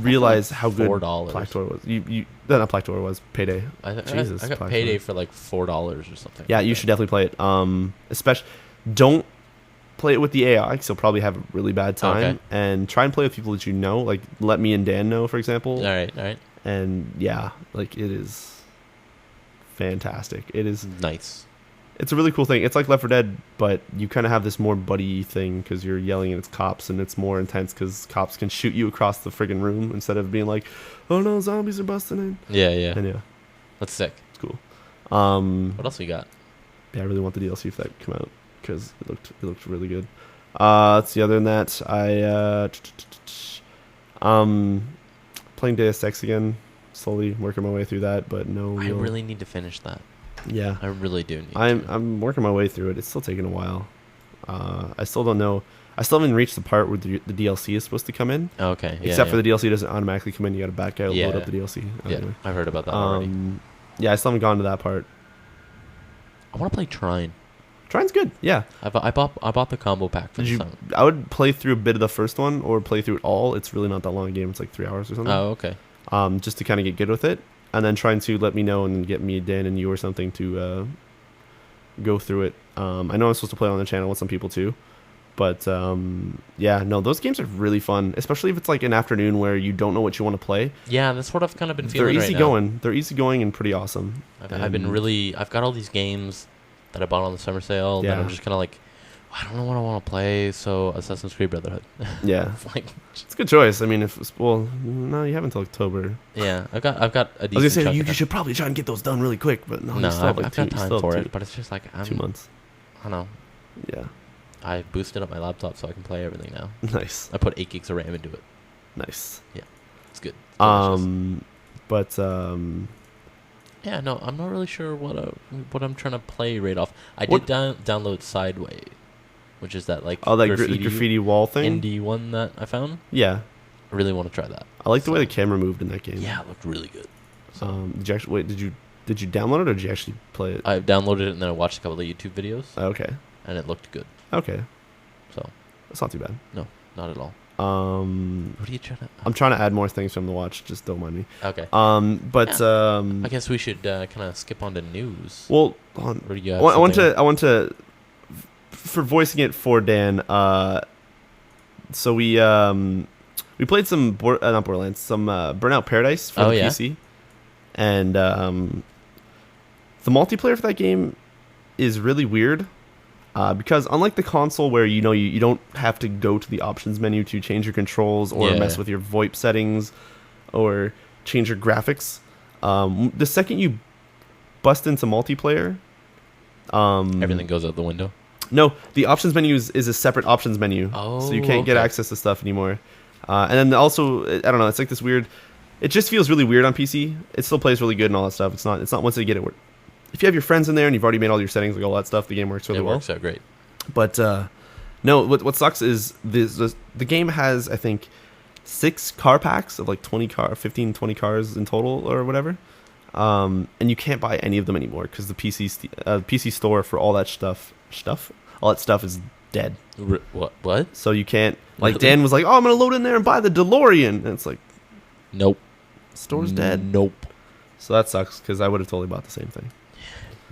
realize how good $4. Plactor was. Not Plactor, was Payday. Jesus, I got Plactor. Payday for like $4 or something. Yeah, you should definitely play it. Especially, don't play it with the AI, because you'll probably have a really bad time. Okay. And try and play with people that you know, like let me and Dan know, for example. All right. And yeah, like it is fantastic. It is nice. It's a really cool thing. It's like Left 4 Dead, but you kind of have this more buddy thing because you're yelling and it's cops, and it's more intense because cops can shoot you across the friggin' room instead of being like, oh no, zombies are busting in. Yeah. And yeah. That's sick. It's cool. What else we got? Yeah, I really want the DLC for that to come out because it looked really good. Let's see, other than that, Playing Deus Ex again, slowly working my way through that, but no. I really need to finish that. Yeah, I really do need. I'm working my way through it. It's still taking a while. I still don't know. I still haven't reached the part where the DLC is supposed to come in. Okay. Yeah, Except for the DLC doesn't automatically come in. You got to back out, load up the DLC. Anyway. I've heard about that already. Yeah, I still haven't gone to that part. I want to play Trine. Trine's good. Yeah. I bought the combo pack for the I would play through a bit of the first one or play through it all. It's really not that long a game. It's like 3 hours or something. Oh, okay. Just to kind of get good with it, and then trying to let me know and get me Dan and you or something to go through it. I know I'm supposed to play on the channel with some people too, but yeah, no, those games are really fun, especially if it's like an afternoon where you don't know what you want to play. Yeah, that's what I've kind of been feeling. They're easygoing. They're easygoing and pretty awesome. I've got all these games that I bought on the summer sale that I'm just kind of like, I don't know what I want to play, so Assassin's Creed Brotherhood. Yeah. It's a good choice. I mean, no, you have until October. Yeah, I've got a decent. I was gonna say you should probably try and get those done really quick, but no, I've got time for it. But it's just like 2 months. I don't know. Yeah. I boosted up my laptop so I can play everything now. Nice. I put 8 gigs of RAM into it. Nice. Yeah, it's good. But yeah, no, I'm not really sure what I'm trying to play right off. I did download Sideway, which is that like graffiti wall thing, indie one that I found. Yeah, I really want to try that. I like the way the camera moved in that game. Yeah, it looked really good. So, did you download it or did you actually play it? I downloaded it and then I watched a couple of YouTube videos. Okay. And it looked good. Okay. So that's not too bad. No, not at all. What are you trying to? I'm trying to add more things from the watch. Just don't mind me. Okay. I guess we should kind of skip on to news. Well, or do you have I want to, for voicing it for Dan. So we played some not Borderlands, some Burnout Paradise for the PC, and the multiplayer for that game is really weird. Because unlike the console where you don't have to go to the options menu to change your controls or mess with your VoIP settings or change your graphics, the second you bust into multiplayer, everything goes out the window. No, the options menu is a separate options menu, so you can't get access to stuff anymore. And then also, I don't know, it's like this weird. It just feels really weird on PC. It still plays really good and all that stuff. It's not once you get it. If you have your friends in there and you've already made all your settings, like all that stuff, the game works really well. It works out great. But no, what sucks is the game has, I think, 6 car packs of like 15, 20 cars in total or whatever. And you can't buy any of them anymore because the PC store for all that stuff is dead. What? So you can't, like, Dan was like, oh, I'm going to load in there and buy the DeLorean. And it's like, nope. Store's dead. Nope. So that sucks because I would have totally bought the same thing.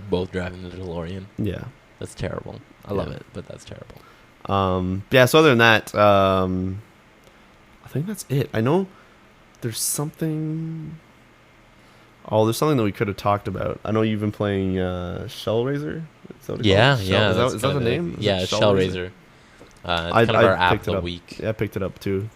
Both driving the DeLorean. Yeah. That's terrible. I love it, but that's terrible. Yeah, so other than that, I think that's it. I know there's something... there's something that we could have talked about. I know you've been playing Shellraiser. Is that the name? Yeah, Shellraiser. It's kind of our app of the week. Yeah, I picked it up too.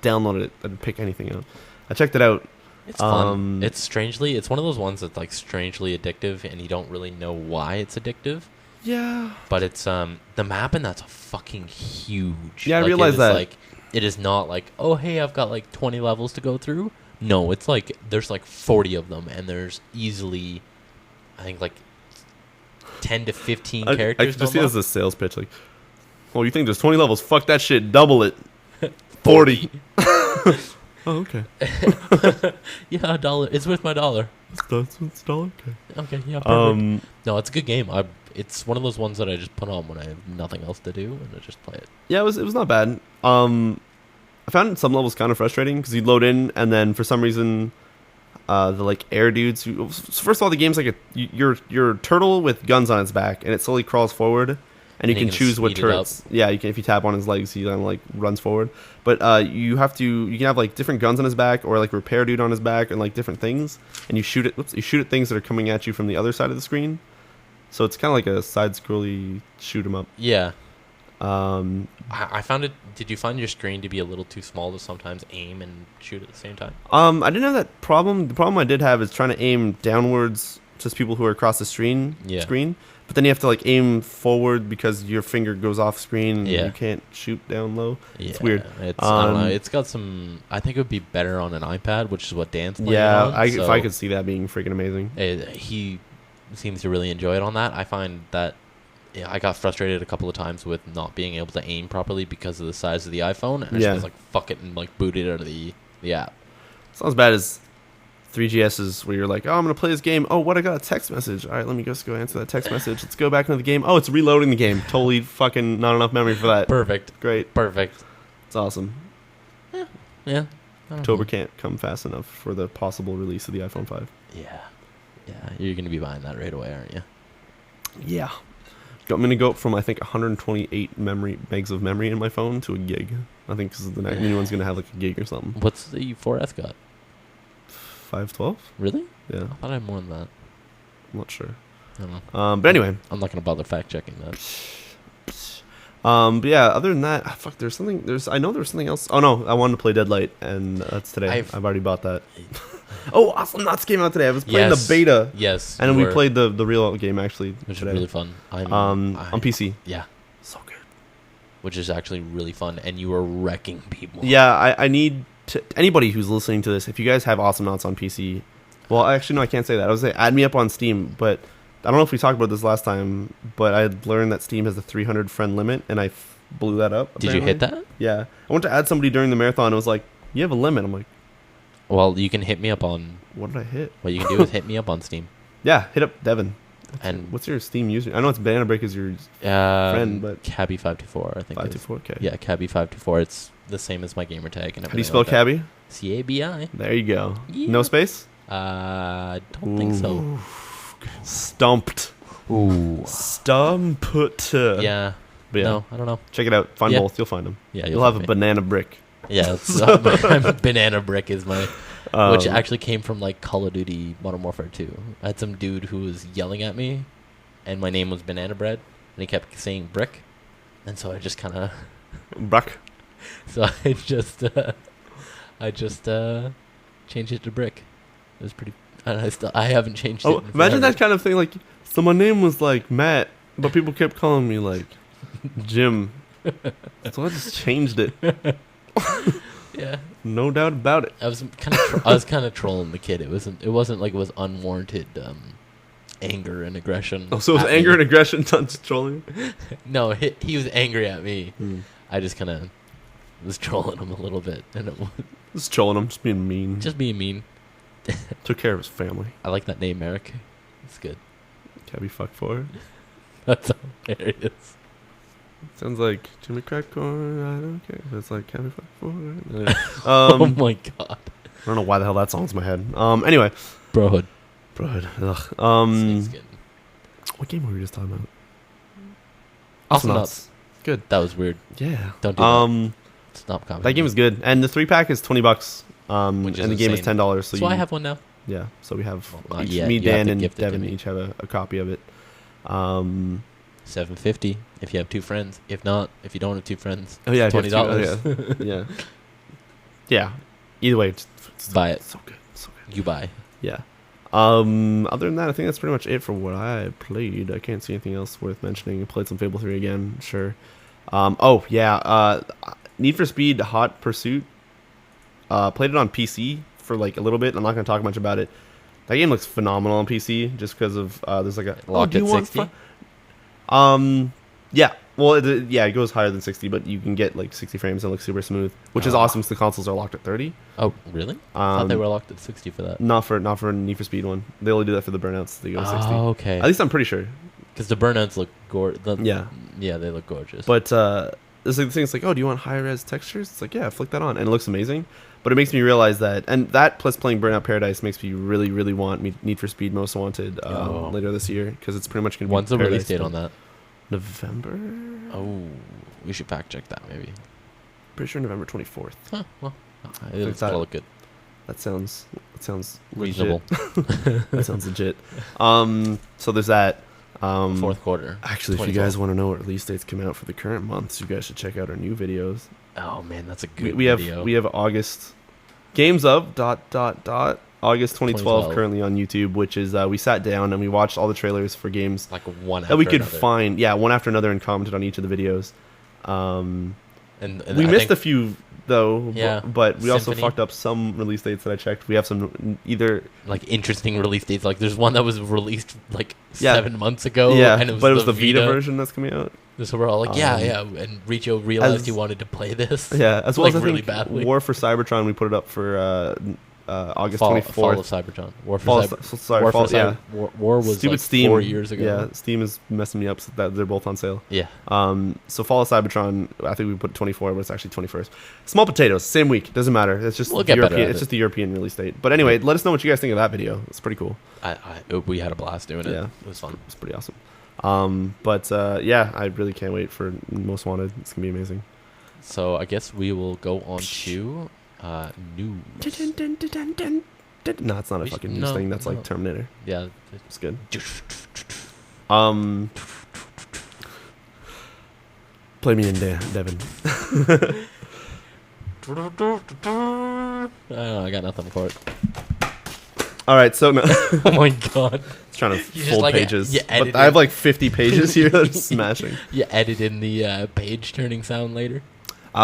Download it. I didn't pick anything up. I checked it out. It's fun. It's one of those ones that's like strangely addictive, and you don't really know why it's addictive. Yeah. But it's the map in that's fucking huge. Yeah, I realize that. Like, it is not like, oh hey, I've got like 20 levels to go through. No, it's like there's like 40 of them, and there's easily, I think, like 10 to 15 characters. I just see it as a sales pitch. Like, oh, you think there's 20 levels? Fuck that shit. Double it. 40. Oh, okay. Yeah, $1. It's worth my $1. It's $1. Okay, yeah, perfect. No, it's a good game. It's one of those ones that I just put on when I have nothing else to do, and I just play it. Yeah, it was not bad. I found some levels kind of frustrating because you load in, and then for some reason, the like air dudes. First of all, the game's like you're a turtle with guns on its back, and it slowly crawls forward. And you can choose what turrets. Yeah, you can. If you tap on his legs, he kind of like runs forward. But you can have like different guns on his back, or like repair dude on his back, and like different things. And you shoot at things that are coming at you from the other side of the screen. So it's kind of like a side-scrolly shoot 'em up. Yeah. I found it. Did you find your screen to be a little too small to sometimes aim and shoot at the same time? I didn't have that problem. The problem I did have is trying to aim downwards just people who are across the screen. Yeah. But then you have to like aim forward because your finger goes off screen. And Yeah. you can't shoot down low. Yeah, It's weird. I don't know. It's got some. I think it would be better on an iPad, which is what Dan's playing Yeah, on. if I could see that being freaking amazing. He seems to really enjoy it on that. I find that I got frustrated a couple of times with not being able to aim properly because of the size of the iPhone, and I just was like, "Fuck it," and like booted out of the app. It's not as bad as 3GS's where you're like, oh, I'm going to play this game. Oh, what? I got a text message. All right, let me just go answer that text message. Let's go back into the game. Oh, it's reloading the game. Totally fucking not enough memory for that. Perfect. Great. Perfect. It's awesome. Yeah. October can't come fast enough for the possible release of the iPhone 5. Yeah. You're going to be buying that right away, aren't you? Yeah. I'm going to go from, I think, 128 megs of memory in my phone to a gig. I think because the new one's going to have like a gig or something. What's the 4S got? 512? Really? Yeah. I thought I had more than that. I'm not sure. I don't know. But anyway. I'm not going to bother fact checking that. But yeah, other than that, I know there's something else. Oh no, I wanted to play Deadlight, and that's today. I've already bought that. Oh, Awesome Nuts came out today. I was playing the beta. Yes. And we played the real game actually. Which today. is really fun. On PC. Yeah. So good. Which is actually really fun, and you were wrecking people. Yeah, I need to, anybody who's listening to this, if you guys have Awesome Nuts on PC, well, actually, no, I can't say that. I was saying add me up on Steam, but I don't know if we talked about this last time, but I learned that Steam has a 300 friend limit, and I blew that up. Did you hit that? Yeah. I went to add somebody during the marathon, and it was like, you have a limit. I'm like, well, you can hit me up on... What did I hit? What you can do is hit me up on Steam. Yeah, hit up Devin. What's your Steam user? I know it's Banana Break is your friend, but... Cabby524, I think. 524, okay. Yeah, Cabby524. It's the same as my gamer tag. And how do you spell Cabby? C-A-B-I. There you go. Yeah. No space? I don't think so. Stumped. Ooh. Stumped. Yeah. But yeah. No, I don't know. Check it out. Find both. You'll find them. Yeah, you'll have a banana brick. Yeah, Banana Brick is my... which actually came from like Call of Duty Modern Warfare 2. I had some dude who was yelling at me, and my name was Banana Bread, and he kept saying brick, and so I just kind of... Bruck. So I just changed it to brick. It was pretty... I haven't changed it. Imagine that kind of thing. Like, so my name was like Matt, but people kept calling me like Jim. So I just changed it. Yeah, no doubt about it. I was kind of trolling the kid. It wasn't like it was unwarranted anger and aggression. Oh, so it was anger and aggression, not trolling. No, he was angry at me. I just kind of was trolling him a little bit, and it was just trolling him, just being mean. Just being mean. Took care of his family. I like that name, Eric. It's good. Cabby fuck for. That's hilarious. Sounds like Jimmy Crack Corn. I don't care. It's like Cabby fuck for. Oh my god. I don't know why the hell that song's in my head. Anyway. Brotherhood. Ugh. What game were we just talking about? Awesome Nuts. Good. That was weird. Yeah. Don't do that. Stop commenting. That game is good, and the 3-pack is $20. Which is and the game is $10. So I have one now. Yeah. So we have me, Dan, and Devin each have a copy of it. $7.50 if you have 2 friends. If not, if you don't have 2 friends, $20. Yeah. Yeah. Either way, it's buy it. So good. You buy. Yeah. Other than that, I think that's pretty much it for what I played. I can't see anything else worth mentioning. I played some Fable 3 again, sure. Need for Speed Hot Pursuit. Played it on PC for like a little bit. I'm not going to talk much about it. That game looks phenomenal on PC just because of there's like a locked at 60. Yeah. Well, it goes higher than 60, but you can get like 60 frames and it looks super smooth, which is awesome because the consoles are locked at 30. Oh, really? I thought they were locked at 60 for that. Not for Need for Speed one. They only do that for the Burnouts. They go 60. Oh, okay. At least I'm pretty sure. Because the Burnouts look gorgeous. Yeah, they look gorgeous. But this like the thing is like, oh, do you want high res textures? It's like, yeah, flick that on, and it looks amazing. But it makes me realize that, and that plus playing Burnout Paradise makes me really, really want Need for Speed Most Wanted later this year because it's pretty much going to be. When's the release date on that? November. Oh, we should fact check that maybe. Pretty sure November 24th. Huh, well, it's gonna look good. That sounds reasonable. That sounds legit. So there's that. Fourth quarter. Actually, if you guys want to know what release dates come out for the current months, you guys should check out our new videos. Oh man, that's a good video. We have August games of ... August 2012, 2012. currently on YouTube, which is we sat down and we watched all the trailers for games Like one that we could another. find. Yeah, one after another, and commented on each of the videos. And We I missed think- a few though, Yeah. but we also Symphony. fucked up some release dates that I checked. We have some either like interesting release dates. Like there's one that was released like Yeah. 7 months ago. yeah, and but it was the Vita version that's coming out. So we're all like, yeah. And Riccio realized as- he wanted to play this. Yeah, as well Like, as I really think badly. War for Cybertron. We put it up for August Fall 24th. of Cybertron. War for Fall, Cyber. so- sorry, War, fall, for yeah. War was Stupid like Steam 4 years ago. Yeah, Steam is messing me up. So that they're both on sale. Yeah. So Fall of Cybertron, I think we put 24, but it's actually 21st. Small Potatoes, same week. Doesn't matter. It's just We'll get better European. at It's it. just the European release date. But anyway, let us know what you guys think of that video. It's pretty cool. We had a blast doing it. Yeah. It was fun. It's pretty awesome. Yeah, I really can't wait for Most Wanted. It's gonna be amazing. So I guess we will go on to news. No, it's not a We fucking should- news no, thing. That's no. like Terminator. Yeah. It's good. Play me in there, Devin. I got nothing for it. All right, so no, Oh my god. it's trying to You just, fold like, pages. you edit But I have it. like 50 pages here that are smashing. You edit in the page turning sound later.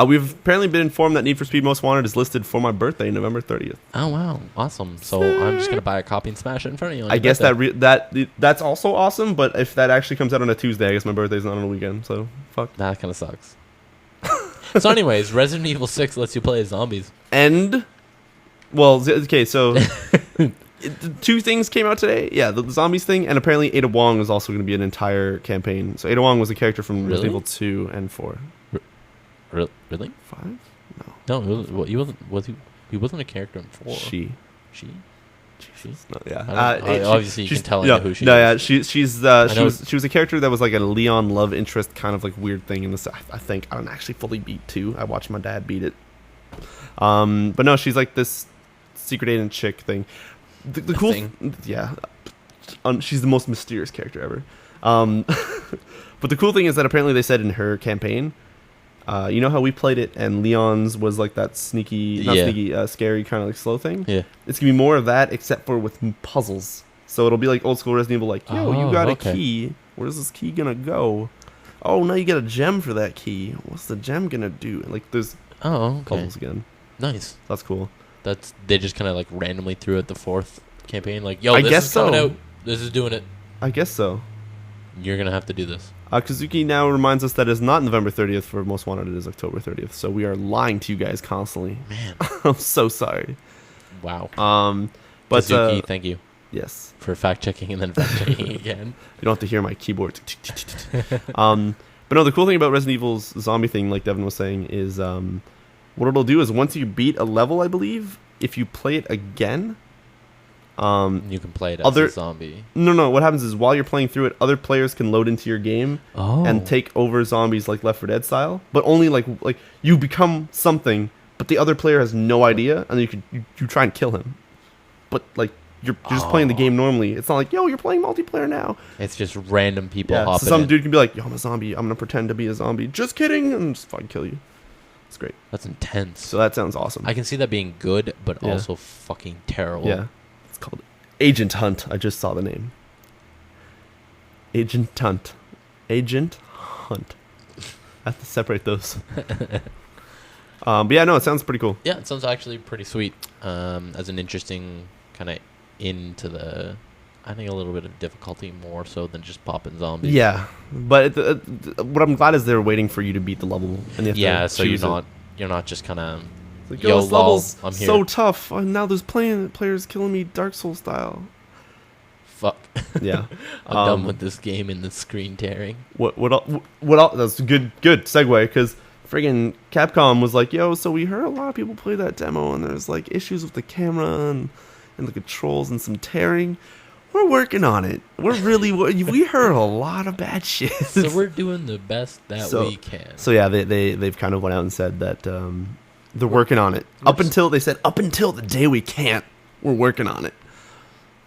We've apparently been informed that Need for Speed Most Wanted is listed for my birthday, November 30th. Oh wow, awesome! So I'm just gonna buy a copy and smash it in front of you. on I your guess birthday. that's also awesome, but if that actually comes out on a Tuesday, I guess my birthday's not on a weekend, so fuck. That kind of sucks. So, anyways, Resident Evil 6 lets you play as zombies. And, well, okay, so two things came out today. Yeah, the zombies thing, and apparently Ada Wong is also going to be an entire campaign. So Ada Wong was a character from Resident Really? Evil 2 and 4. Really? 5? No, he wasn't a character in 4. She. She? No, yeah. Obviously, you she's- can tell I no, know who she no, is. yeah, she was a character that was like a Leon love interest kind of like weird thing in this. I think I don't actually fully beat 2. I watched my dad beat it. But no, she's like this secret agent chick thing. The cool thing. Yeah. She's the most mysterious character ever. But the cool thing is that apparently they said in her campaign, you know how we played it and Leon's was like that sneaky, scary kind of like slow thing? Yeah. It's going to be more of that except for with puzzles. So it'll be like old school Resident Evil, like, yo, you got a key. Where's this key going to go? Oh, now you get a gem for that key. What's the gem going to do? Like, there's puzzles again. Nice. That's cool. They just kind of like randomly threw out the 4th campaign. Like, yo, I this guess is coming so. out. This is doing it. I guess so. You're gonna have to do this. Kazuki now reminds us that it's not November 30th for Most Wanted, it is October 30th. So we are lying to you guys constantly. Man. I'm so sorry. Wow. But Kazuki, thank you yes, for fact checking and then fact checking again. you don't have to hear my keyboard. But no, the cool thing about Resident Evil's zombie thing, like Devin was saying, is what it'll do is once you beat a level, I believe, if you play it again, You can play it as a zombie. No. What happens is while you're playing through it, other players can load into your game and take over zombies like Left 4 Dead style. But only like you become something, but the other player has no idea, and you try and kill him. But like you're just playing the game normally. It's not like, yo, you're playing multiplayer now. It's just random people Yeah, hopping so some in. dude can be like, yo, I'm a zombie. I'm gonna pretend to be a zombie. Just kidding, and just fucking kill you. It's great. That's intense. So that sounds awesome. I can see that being good, but Yeah. also fucking terrible. Yeah. It's called Agent Hunt. I just saw the name. Agent Hunt. Agent Hunt. I have to separate those. But yeah, no, it sounds pretty cool. Yeah, it sounds actually pretty sweet. As an interesting kind of into the, I think a little bit of difficulty more so than just popping zombies. Yeah, but what I'm glad is they're waiting for you to beat the level. And you have to so you're choose not just kind of. Like, Yo, this lol, level's I'm here. so tough. Now there's players killing me Dark Souls style. Fuck. Yeah, I'm done with this game and the screen tearing. What else? That's a good segue because friggin' Capcom was like, yo, so we heard a lot of people play that demo and there's like issues with the camera and the controls and some tearing. We're working on it. We heard a lot of bad shit. So we're doing the best that we can. So yeah, they've kind of went out and said that they're working on it. Up until the day we can't, we're working on it.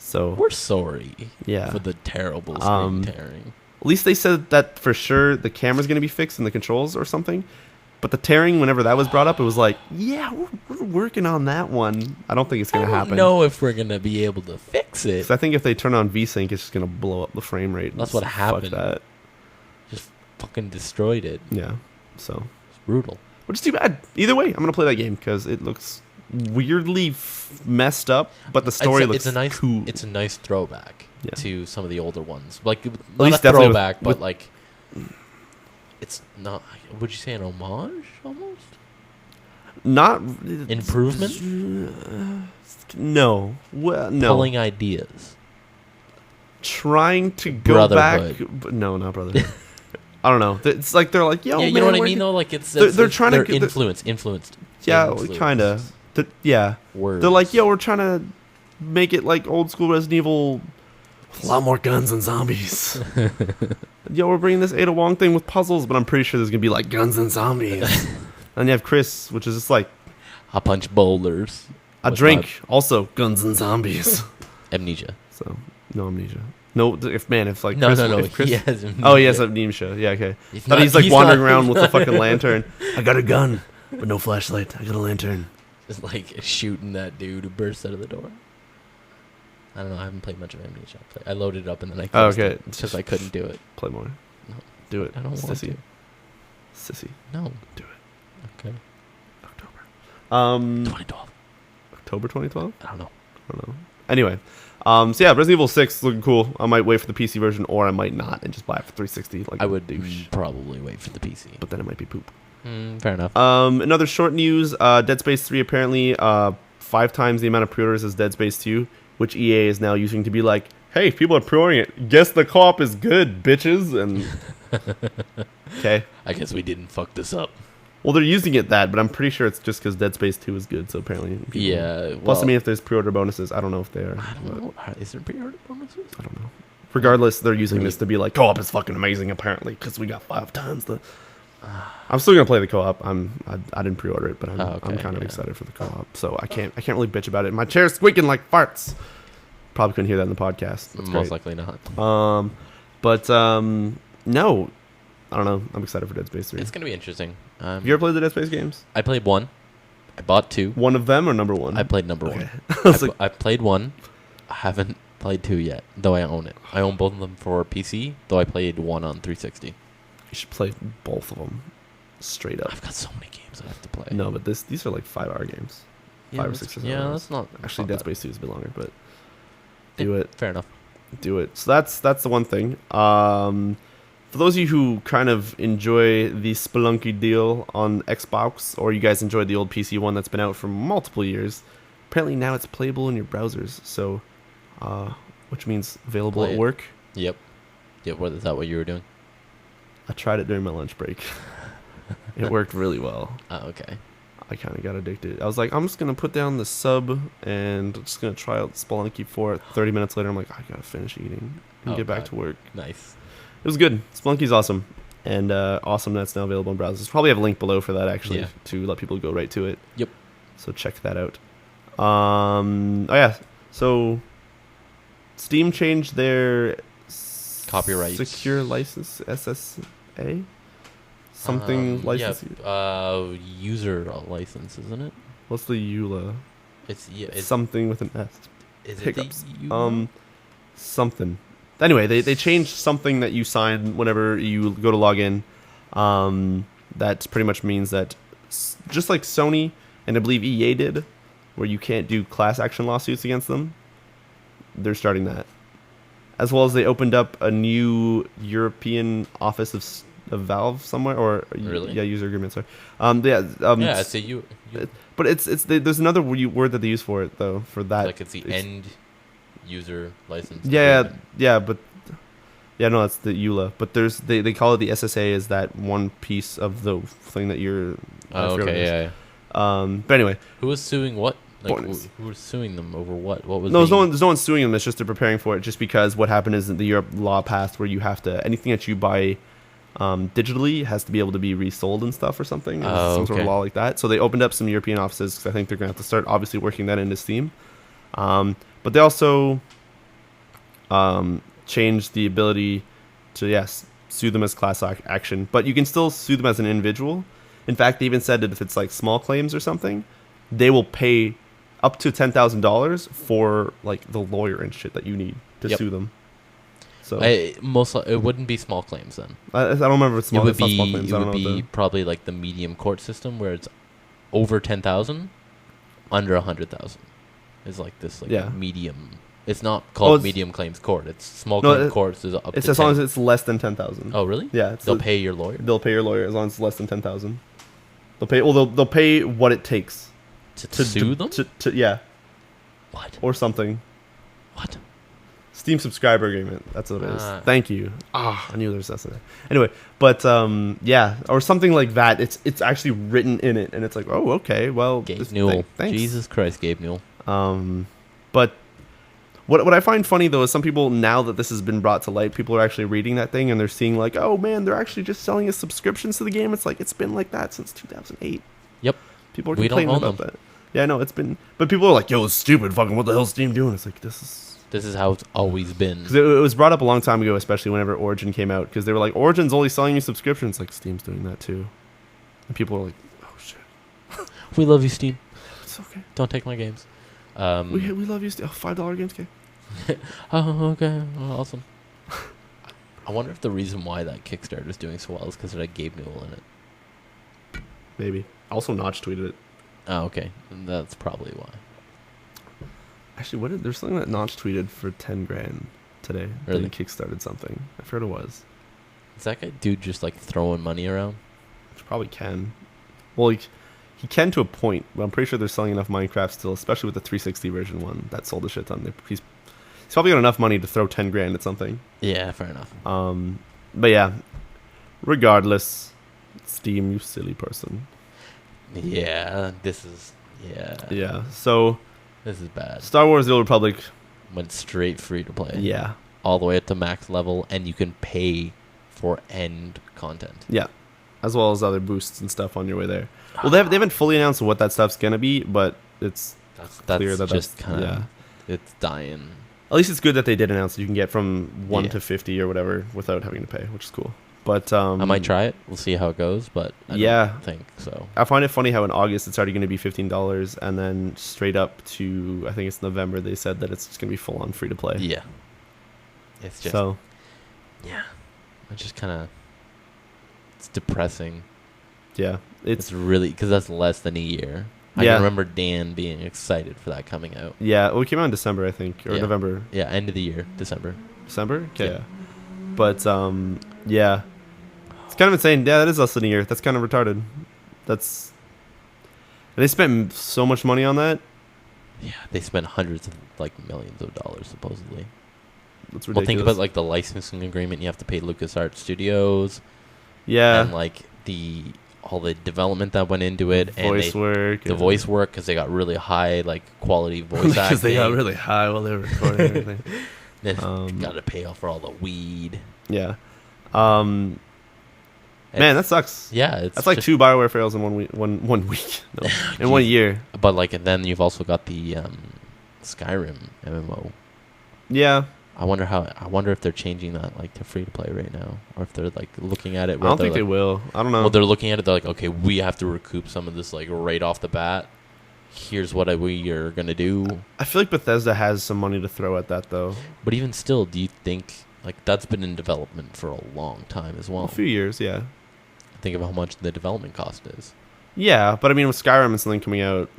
So We're sorry. Yeah. For the terrible screen tearing. At least they said that for sure the camera's going to be fixed and the controls or something. But the tearing, whenever that was brought up, it was like, yeah, we're working on that one. I don't think it's going to happen. I don't know if we're going to be able to fix it. 'Cause I think if they turn on VSync, it's just going to blow up the frame rate. That's what happened. Fuck that. Just fucking destroyed it. Yeah, so. It's brutal. Which is too bad. Either way, I'm going to play that game because it looks weirdly messed up, but the story looks cool. It's a nice throwback to some of the older ones. Like, At not least a definitely throwback, with but like, it's not, would you say an homage almost? Not Improvement? No. Well, no. Pulling ideas. Trying to go back. Brotherhood. No, not Brotherhood. I don't know. It's like they're like, yo, yeah, you man, know what I mean though? Like they're trying to influenced. Yeah, kind of. Yeah. Words. They're like, yo, we're trying to make it like old school Resident Evil. A lot more guns and zombies. Yo, we're bringing this Ada Wong thing with puzzles, but I'm pretty sure there's gonna be like guns and zombies. And you have Chris, which is just like I punch boulders. A drink, also guns and zombies. Amnesia. So no amnesia. No, if like no, Chris, no, if Chris, he has amnesia. Oh, he has amnesia. Yeah, okay. But he's like wandering around with a fucking lantern. I got a gun, but no flashlight. I got a lantern. Just like shooting that dude who bursts out of the door. I don't know. I haven't played much of Amnesia. I loaded it up and then I closed it because I couldn't do it. Play more. No, do it. I don't want to. Sissy. No. Do it. Okay. October. 2012. October 2012. I don't know. Anyway, so yeah, Resident Evil 6 is looking cool. I might wait for the PC version, or I might not and just buy it for 360. Like I would douche. Probably wait for the PC, but then it might be poop. Fair enough. Another short news: Dead Space 3 apparently 5 times the amount of pre-orders as Dead Space 2, which EA is now using to be like, "Hey, people are pre-ordering it. Guess the co-op is good, bitches." And okay, I guess we didn't fuck this up. Well, they're using it but I'm pretty sure it's just because Dead Space 2 is good. So apparently, yeah. Plus, I mean, if there's pre-order bonuses, I don't know if they are. I don't know. Is there pre-order bonuses? I don't know. Regardless, they're using this to be like, co-op is fucking amazing. Apparently, because we got 5 times the. I'm still gonna play the co-op. I didn't pre-order it, but I'm kind of excited for the co-op. So I can't really bitch about it. My chair's squeaking like farts. Probably couldn't hear that in the podcast. That's Most great. likely not. No, I don't know. I'm excited for Dead Space 3. It's gonna be interesting. Have you ever played the Dead Space games? I played 1. I bought 2. One of them or number 1? I played number 1. Okay. I played 1. I haven't played 2 yet, though I own it. I own both of them for PC, though I played 1 on 360. You should play both of them straight up. I've got so many games I have to play. No, but these are like 5-hour games. 5 or 6 hours. Yeah, that's not. Actually, Dead Space 2 is a bit longer, but do it. Fair enough. Do it. So that's the one thing. For those of you who kind of enjoy the Spelunky deal on Xbox, or you guys enjoyed the old PC one that's been out for multiple years, apparently now it's playable in your browsers. So, which means available at work. Yep. What is that? What you were doing? I tried it during my lunch break. It worked really well. Okay. I kind of got addicted. I was like, I'm just going to put down the sub and just going to try out Spelunky for it. 30 minutes later, I'm like, I got to finish eating and get back to work. Nice. It was good. Spelunky's awesome. And awesome that's now available in browsers. Probably have a link below for that, actually, to let people go right to it. Yep. So check that out. So Steam changed their copyright secure license, SSA? Something license? User license, isn't it? What's the EULA? It's something with an S. Is Hiccups. it the EULA? Something. Anyway, they changed something that you sign whenever you go to log in. That pretty much means that just like Sony and I believe EA did, where you can't do class action lawsuits against them, they're starting that. As well as they opened up a new European office of Valve somewhere, or really? Yeah, user agreement. Sorry. It's a you. But there's another word that they use for it though. For that, like it's the end user license. Yeah, but no, that's the EULA. But they call it the SSA is that one piece of the thing that you're. Oh, okay, yeah. But anyway, who was suing what? Like, who was suing them over what? What was? No, there's no one suing them. It's just they're preparing for it. Just because what happened is that the Europe law passed where you have to anything that you buy digitally has to be able to be resold and stuff or something. Some sort of law like that. So they opened up some European offices because I think they're going to have to start obviously working that into Steam. But they also changed the ability to sue them as class action, but you can still sue them as an individual. In fact, they even said that if it's like small claims or something, they will pay up to $10,000 for like the lawyer and shit that you need to sue them. So it wouldn't be small claims then. I don't remember if it's small. It would it's not be small claims. it I don't would know be probably like the medium court system where it's over 10,000, under 100,000 is like this like medium. It's not called medium claims court. It's small claim courts is up. It's to as 10. long as it's less than 10,000. Oh really? Yeah. They'll pay your lawyer. They'll pay your lawyer as long as it's less than 10,000. They'll pay. Well, they'll pay what it takes to sue them. Yeah. What? Or something. What? Steam subscriber agreement. That's what it is. Thank you. I knew there was that. Anyway, but yeah, or something like that. It's actually written in it, and it's like, oh, okay, well, Gabe Newell. Thanks. Jesus Christ, Gabe Newell. But what I find funny though is some people, now that this has been brought to light, people are actually reading that thing and they're seeing like, oh man, they're actually just selling us subscriptions to the game. It's like it's been like that since 2008. Yep. People are complaining about that. Yeah, no, it's been. But people are like, yo, it's stupid. Fucking what the hell's Steam doing? It's like this is how it's always been. Because it was brought up a long time ago, especially whenever Origin came out, because they were like, Origin's only selling you subscriptions. Like, Steam's doing that too. And people are like, oh, shit. We love you, Steam. It's okay. Don't take my games. We love you, Steam. Oh, $5 games, okay. Oh, okay. Oh, awesome. I wonder if the reason why that Kickstarter is doing so well is because it had Gabe Newell in it. Maybe. Also, Notch tweeted it. Oh, okay. That's probably why. Actually, there's something that Notch tweeted for 10 grand today. Really? Then he kickstarted something. I forgot what it was. Is that guy dude just like throwing money around? Which probably can. Well, he can to a point, but I'm pretty sure they're selling enough Minecraft still, especially with the 360 version one that sold a shit ton. He's probably got enough money to throw 10 grand at something. Yeah, fair enough. But yeah, regardless, Steam, you silly person. Yeah, Yeah, so this is bad. Star Wars The Old Republic went straight free to play. Yeah. All the way up to max level, and you can pay for end content. Yeah. As well as other boosts and stuff on your way there. Well, they haven't fully announced what that stuff's going to be, but it's clear that just kind of... It's dying. At least it's good that they did announce that you can get from 1 to 50 or whatever without having to pay, which is cool. But I might try it. We'll see how it goes, but I don't think so. I find it funny how in August it's already going to be $15, and then straight up to, I think it's November, they said that it's just going to be full on free to play. Yeah. It's just... So. Yeah. It's just kind of... It's depressing. Yeah. It's really... Because that's less than a year. I can remember Dan being excited for that coming out. Yeah. Well, it came out in December, I think. Or November. Yeah, end of the year. December. December? Okay. Yeah. But, yeah. It's kind of insane. Yeah, that is less than a year. That's kind of retarded. That's... They spent so much money on that. Yeah, they spent hundreds of, like, millions of dollars, supposedly. That's ridiculous. Well, think about, like, the licensing agreement you have to pay LucasArts Studios. Yeah. And, like, all the development that went into it. Voice work. The voice work, because they got really high, like, quality voice acting. Because they got really high while they were recording everything. Then got to pay off for all the weed. Yeah. Man, that sucks. Yeah, that's like 2 BioWare fails in 1 week. One week. No, in 1 year. But like, and then you've also got the Skyrim MMO. Yeah. I wonder if they're changing that like to free to play right now, or if they're like looking at it. I don't think they will. I don't know. Well, they're looking at it. They're like, okay, we have to recoup some of this like right off the bat. Here's what we are gonna do. I feel like Bethesda has some money to throw at that though. But even still, do you think like that's been in development for a long time as well? A few years, yeah. Think of how much the development cost is. Yeah, but I mean, with Skyrim and something coming out,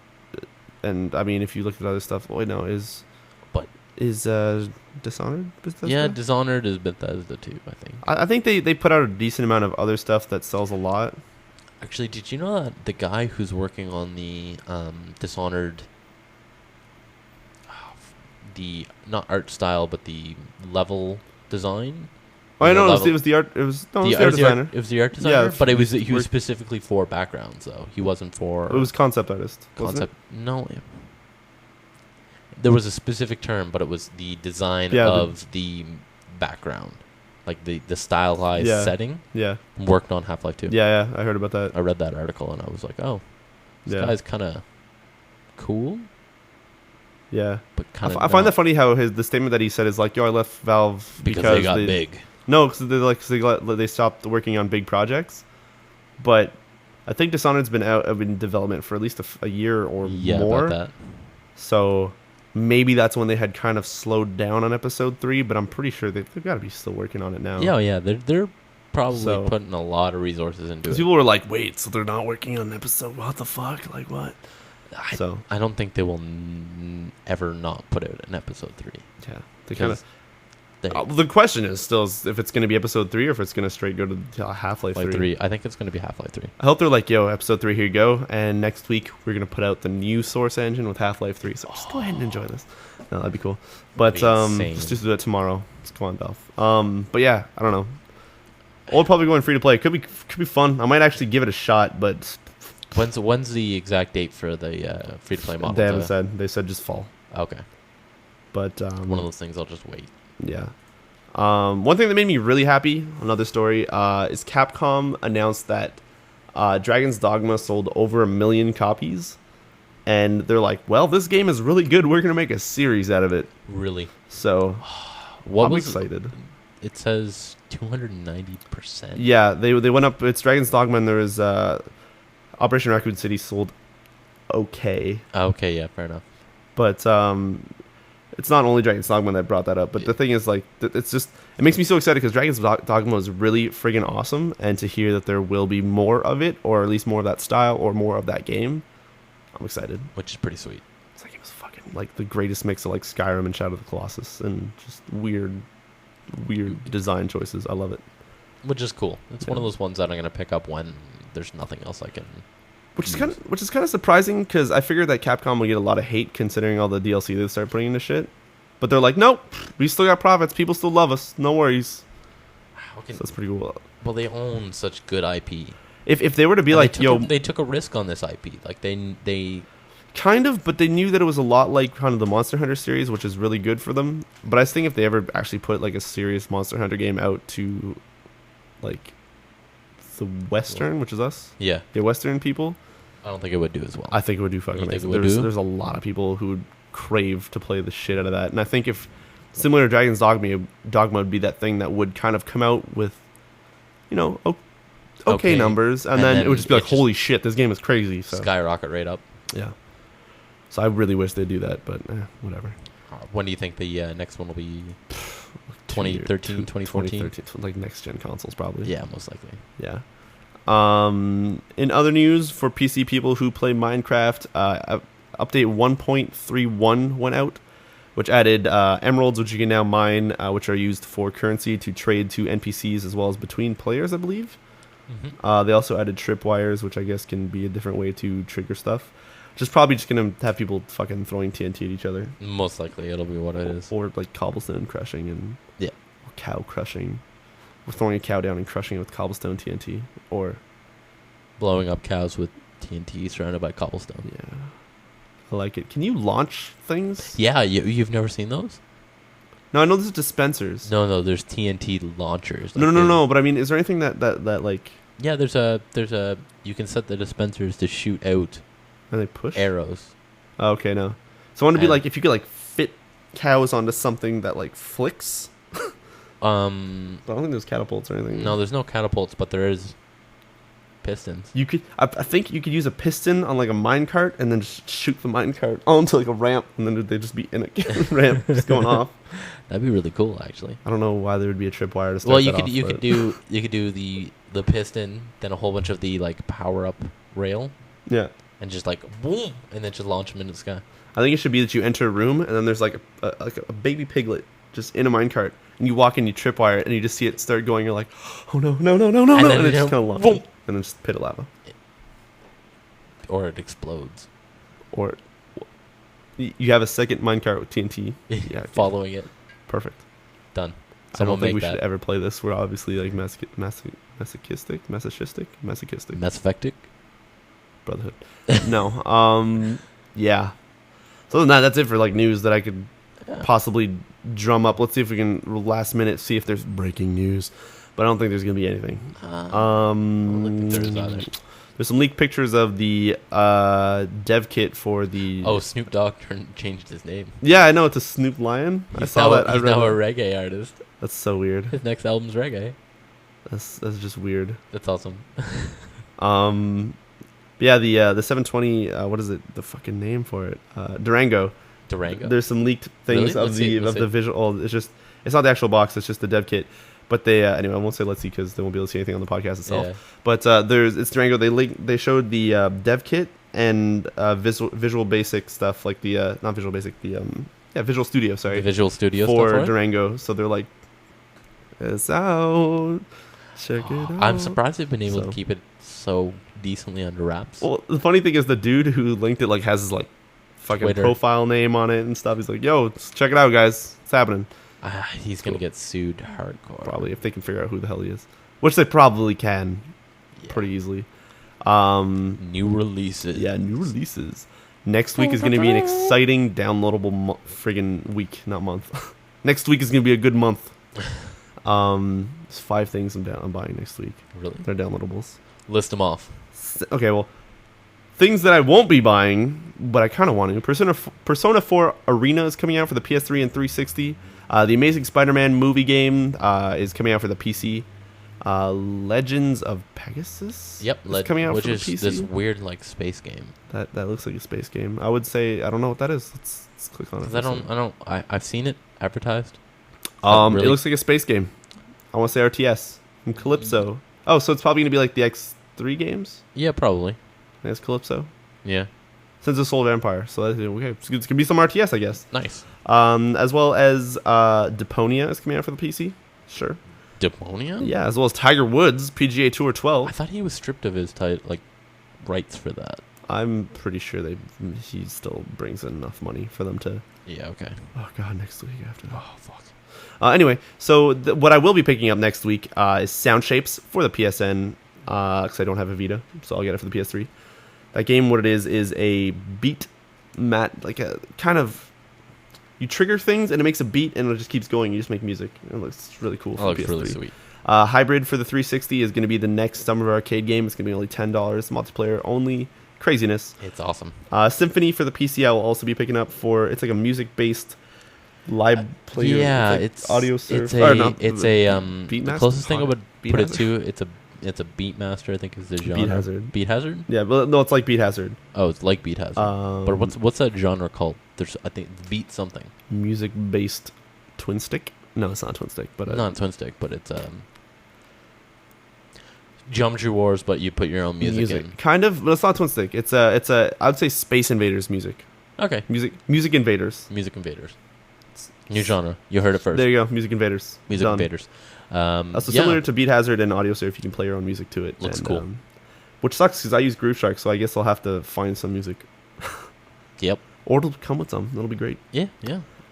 and I mean, if you look at other stuff, is Dishonored Bethesda? Yeah, Dishonored is Bethesda too, I think. I think they put out a decent amount of other stuff that sells a lot. Actually, did you know that the guy who's working on the Dishonored, the not art style, but the level design? Oh, I know it was the art. It was the art designer. It was the art designer, yeah, but he was specifically for backgrounds though. He wasn't for. It was concept artist. No. There was a specific term, but it was the design of the background, like the stylized setting. Yeah. Worked on Half-Life 2. Yeah, I heard about that. I read that article and I was like, oh, this guy's kind of cool. Yeah. But I find that funny how the statement that he said is like, yo, I left Valve because they got big. No, because they stopped working on big projects. But I think Dishonored's been out of in development for at least a year or more. About that. So maybe that's when they had kind of slowed down on episode 3, but I'm pretty sure they've got to be still working on it now. Yeah, they're probably putting a lot of resources into it. People were like, "Wait, so they're not working on an episode? What the fuck? Like what?" I don't think they will ever not put out an episode 3. Yeah, they kind of. The question is still if it's going to be episode 3 or if it's going to straight go to Half-Life 3. I think it's going to be Half-Life 3. I hope they're like, yo, episode 3, here you go. And next week, we're going to put out the new Source engine with Half-Life 3. So just go ahead and enjoy this. No, that'd be cool. But just do that tomorrow. Just come on, Valve. But yeah, I don't know. Old Public going free to play. Could be fun. I might actually give it a shot, but... When's the exact date for the free to play model? They haven't said. They said just fall. Okay. But one of those things I'll just wait. Yeah. One thing that made me really happy, another story, is Capcom announced that Dragon's Dogma sold over 1 million copies. And they're like, well, this game is really good. We're going to make a series out of it. Really? So, I'm excited. It says 290%. Yeah, they went up. It's Dragon's Dogma, and there was Operation Raccoon City sold okay. Okay, yeah, fair enough. But it's not only Dragon's Dogma that brought that up, but the thing is, like, it's just, it makes me so excited because Dragon's Dogma is really friggin' awesome, and to hear that there will be more of it, or at least more of that style, or more of that game, I'm excited. Which is pretty sweet. It's like, it was fucking, like, the greatest mix of, like, Skyrim and Shadow of the Colossus, and just weird design choices. I love it. Which is cool. It's one of those ones that I'm going to pick up when there's nothing else I can... Which is kind of surprising because I figured that Capcom would get a lot of hate considering all the DLC they start putting into shit. But they're like, nope, we still got profits. People still love us. No worries. So that's pretty cool. Well, they own such good IP. If they were to be like, they took a risk on this IP. Like they kind of, but they knew that it was a lot like kind of the Monster Hunter series, which is really good for them. But I think if they ever actually put like a serious Monster Hunter game out to like the Western, which is us, the Western people, I don't think it would do as well. I think it would do fucking amazing. There's a lot of people who would crave to play the shit out of that, and I think if similar to Dragon's Dogma would be that thing that would kind of come out with, okay numbers, and then it would just be like, holy shit, this game is crazy. So skyrocket right up. Yeah. So I really wish they'd do that, but whatever. When do you think the next one will be? 2013, 2014? Like next-gen consoles, probably. Yeah, most likely. Yeah. In other news, for PC people who play Minecraft, update 1.31 went out, which added emeralds, which you can now mine, which are used for currency to trade to NPCs as well as between players, I believe. Mm-hmm. They also added tripwires, which I guess can be a different way to trigger stuff. Which is probably just going to have people fucking throwing TNT at each other. Most likely, it'll be what it is. Or like cobblestone crushing and cow crushing. Or throwing a cow down and crushing it with cobblestone TNT. Or blowing up cows with TNT surrounded by cobblestone. Yeah. I like it. Can you launch things? Yeah, you've never seen those? No, I know there's dispensers. No, there's TNT launchers. Like no, but I mean, is there anything that like... Yeah, there's a... You can set the dispensers to shoot out... And they push? Arrows. Oh, okay, no. So I want to be like, if you could like fit cows onto something that like flicks. I don't think there's catapults or anything. No, there's no catapults, but there is pistons. You could, I think you could use a piston on like a minecart and then just shoot the minecart onto like a ramp, and then they'd just be in a ramp just going off. That'd be really cool, actually. I don't know why there would be a tripwire to start. Well, you could do the piston, then a whole bunch of the like power up rail. Yeah. And just like boom, and then just launch them into the sky. I think it should be that you enter a room and then there's like a baby piglet just in a minecart, and you walk in, you tripwire, and you just see it start going. You're like, oh no, and it just kind of launches, and then just pit of lava, or it explodes, or you have a second minecart with TNT. Yeah, following it. Perfect. Done. I don't think we should ever play this. We're obviously like masochistic. Mass Effectic. Brotherhood. No. Yeah. So other than that, that's it for like news that I could possibly drum up. Let's see if we can last minute see if there's breaking news. But I don't think there's gonna be anything. I don't think there is either. There's some leaked pictures of the dev kit for the... Oh, Snoop Dogg changed his name. Yeah, I know. It's a Snoop Lion. I saw that. He's now a reggae artist. That's so weird. His next album's reggae. That's just weird. That's awesome. Yeah, the 720. What is it? The fucking name for it? Durango. There's some leaked things Really? of the visual. Oh, it's not the actual box. It's just the dev kit. But they anyway, I won't say let's see because they won't be able to see anything on the podcast itself. Yeah. But it's Durango. They showed the dev kit and Visual Basic stuff like the not Visual Basic Visual Studio. Sorry, the Visual Studio for stuff Durango. So they're like, it's out. Check it out. I'm surprised they've been able to keep it so decently under wraps. Well, the funny thing is the dude who linked it like has his like fucking Twitter profile name on it and stuff. He's like, yo, check it out, guys. It's happening. He's gonna get sued hardcore. Probably if they can figure out who the hell he is, which they probably can, pretty easily. New releases. Yeah, new releases. Next week is going to be an exciting downloadable friggin' week, not month. Next week is going to be a good month. There's 5 things I'm buying next week. Really? They're downloadables. List them off. Okay, well, things that I won't be buying, but I kind of want to. Persona 4 Arena is coming out for the PS3 and 360. The Amazing Spider-Man movie game is coming out for the PC. Legends of Pegasus. Yep, is coming out which for the is PC. this weird like space game. That looks like a space game. I would say I don't know what that is. Let's click on it. I've seen it advertised. It looks like a space game. I want to say RTS from Calypso. Oh, so it's probably gonna be like the X3 games. Yeah, probably. That's Calypso. Yeah. Since it's Soul of Empire, so that's okay. It's gonna be some RTS, I guess. Nice. As well as Deponia is coming out for the PC. Sure. Deponia? Yeah, as well as Tiger Woods PGA Tour 12. I thought he was stripped of his rights for that. I'm pretty sure he still brings in enough money for them to. Yeah. Okay. Oh god, next week after that. Oh fuck. Anyway, so what I will be picking up next week is Sound Shapes for the PSN because I don't have a Vita, so I'll get it for the PS3. That game, what it is a beat like a kind of. You trigger things and it makes a beat and it just keeps going. You just make music. It looks really cool. It looks really sweet. Hybrid for the 360 is going to be the next Summer Arcade game. It's going to be only $10, multiplayer only. Craziness. It's awesome. Symphony for the PC I will also be picking up for. It's like a music-based live player. Yeah, it's audio surf. The closest thing I would put it to. It's a Beat Master, I think is the genre. Beat Hazard. Beat Hazard? Yeah, but no, it's like Beat Hazard. Oh, it's like Beat Hazard. But what's that genre called? There's I think Beat something. Music-based twin stick? No, it's not twin stick, but not twin stick, but it's Geometry Wars, but you put your own music in. Kind of, but it's not twin stick. It's a I would say Space Invaders music. Okay. Music Invaders. Music Invaders. New genre. You heard it first. There you go. Music Invaders. Music Done. Invaders. So similar to Beat Hazard and Audio Surf, you can play your own music to it. Looks cool. Which sucks because I use Groove Shark, so I guess I'll have to find some music. Yep. Or it'll come with some. That'll be great. Yeah.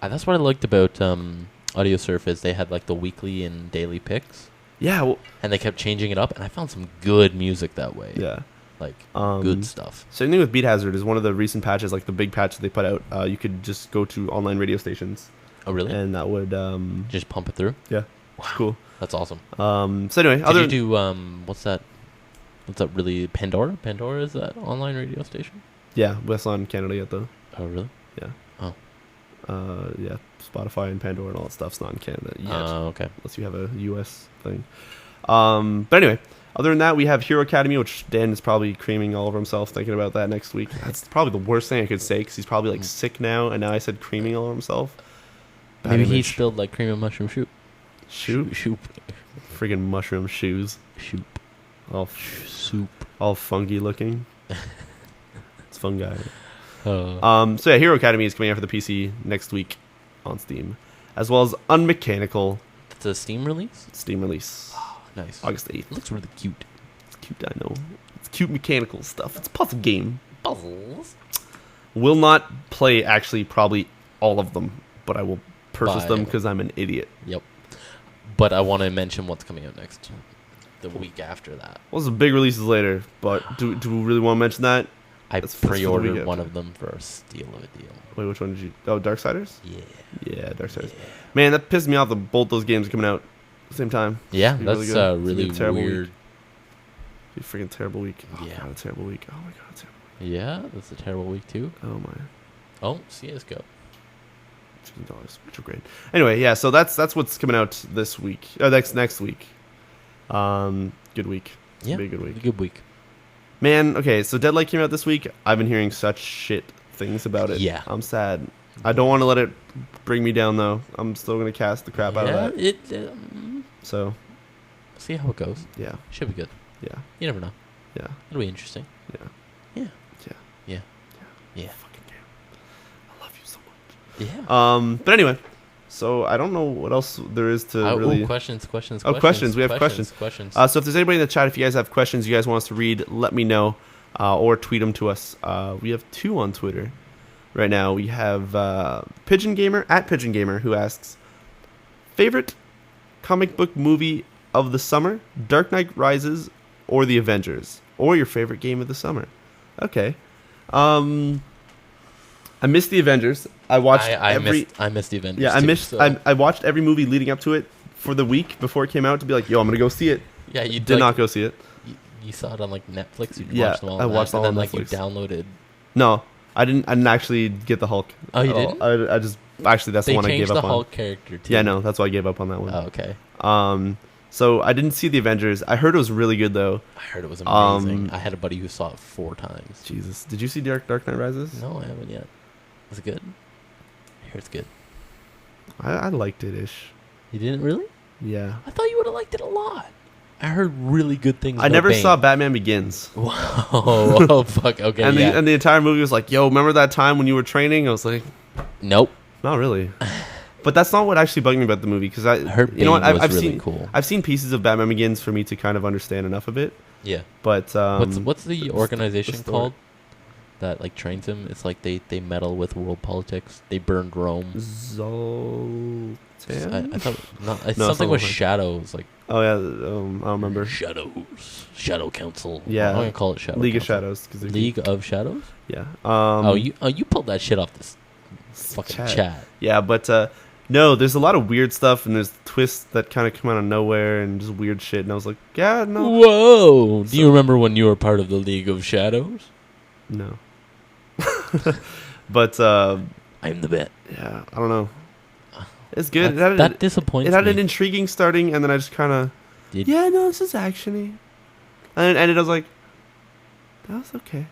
That's what I liked about Audio Surf is they had like the weekly and daily picks. Yeah. Well, and they kept changing it up, and I found some good music that way. Yeah. Like good stuff. Same thing with Beat Hazard is one of the recent patches, like the big patch that they put out. You could just go to online radio stations. Oh, really? And that would just pump it through. Yeah. Wow. Cool. That's awesome. So anyway, did you do what's that? What's that? Really, Pandora? Pandora is that online radio station? Yeah, West on Canada yet though. Oh, really? Yeah. Oh. Yeah. Spotify and Pandora and all that stuff's not in Canada yet. Oh, okay. Unless you have a US thing. But anyway, other than that, we have Hero Academy, which Dan is probably creaming all over himself thinking about that next week. That's probably the worst thing I could say because he's probably like sick now, and now I said creaming all over himself. Bad Maybe image. he spilled like cream and mushroom soup. Shoop. Friggin' mushroom shoes. Shoop. All soup. All funky looking. It's fungi. So yeah, Hero Academy is coming out for the PC next week on Steam, as well as Unmechanical. It's a Steam release. Steam release. Oh, nice. August 8th. It looks really cute. It's cute, I know. It's cute mechanical stuff. It's a puzzle game. Puzzles. Will not play actually probably all of them, but I will purchase them because I'm an idiot. Yep. But I want to mention what's coming out next. The week after that. Well, some big releases later, but do we really want to mention that? I pre-ordered one of them for a steal of a deal. Wait, which one did you... Oh, Darksiders? Yeah. Yeah, Darksiders. Yeah. Man, that pissed me off that both those games are coming out at the same time. Yeah, that's really weird. It's a freaking terrible week. Oh, yeah. God, a terrible week. Oh, my God, a terrible week. Yeah, that's a terrible week, too. Oh, my. Oh, CSGO. $15. Retrograde. Anyway, yeah, so that's what's coming out this week. Next week. Good week. It's yeah, be a good week. Good week. Man, okay, so Deadlight came out this week. I've been hearing such shit things about it. Yeah. I'm sad. I don't want to let it bring me down, though. I'm still going to cast the crap out of that. So. See how it goes. Yeah. Should be good. Yeah. You never know. Yeah. It'll be interesting. Yeah. Yeah. Yeah. Yeah. Yeah. Fucking damn. I love you so much. Yeah. But anyway, so I don't know what else there is to really. Questions. Oh, questions. We have questions. So if there's anybody in the chat, if you guys have questions you guys want us to read, let me know, or tweet them to us. We have 2 on Twitter right now. We have Pigeon Gamer @Pigeon Gamer, who asks, favorite comic book movie of the summer: Dark Knight Rises or The Avengers, or your favorite game of the summer. Okay. I missed The Avengers. I watched I missed The Avengers. Yeah, I missed. So. I watched every movie leading up to it for the week before it came out to be like, yo, I'm gonna go see it. Yeah, you did not go see it. You saw it on like Netflix. I watched all on Netflix. Netflix. You downloaded. No, I didn't actually get the Hulk. Oh, you didn't? I just actually that's the one I gave up on. They changed the Hulk character too. Yeah, no, that's why I gave up on that one. Oh, okay. So I didn't see The Avengers. I heard it was really good though. I heard it was amazing. I had a buddy who saw it 4 times. Jesus, did you see Dark Knight Rises? No, I haven't yet. Was it good? I hear it's good. I liked it ish. You didn't really? Yeah. I thought you would have liked it a lot. I heard really good things. I never saw Batman Begins. Wow. Oh fuck. Okay. And the entire movie was like, yo, remember that time when you were training? I was like, nope. Not really. But that's not what actually bugged me about the movie, because I heard you know what I've really seen cool. I've seen pieces of Batman Begins for me to kind of understand enough of it. Yeah. But what's the organization called that like trains him? It's like they meddle with world politics. They burned Rome. Zoltan. I thought it's something with shadows. Like oh yeah, I don't remember. Shadow Council. Yeah, I'm gonna call it Shadow League Council. of Shadows. League of Shadows. Yeah. You pulled that shit off this fucking chat. Yeah, but no, there's a lot of weird stuff, and there's twists that kind of come out of nowhere, and just weird shit. And I was like, yeah, no. Whoa! Do you remember when you were part of the League of Shadows? No. But I'm the bet. Yeah, I don't know. It's good. That disappoints me. It had an intriguing starting, and then I just kind of yeah, no, this is actiony, and I was like, that was okay.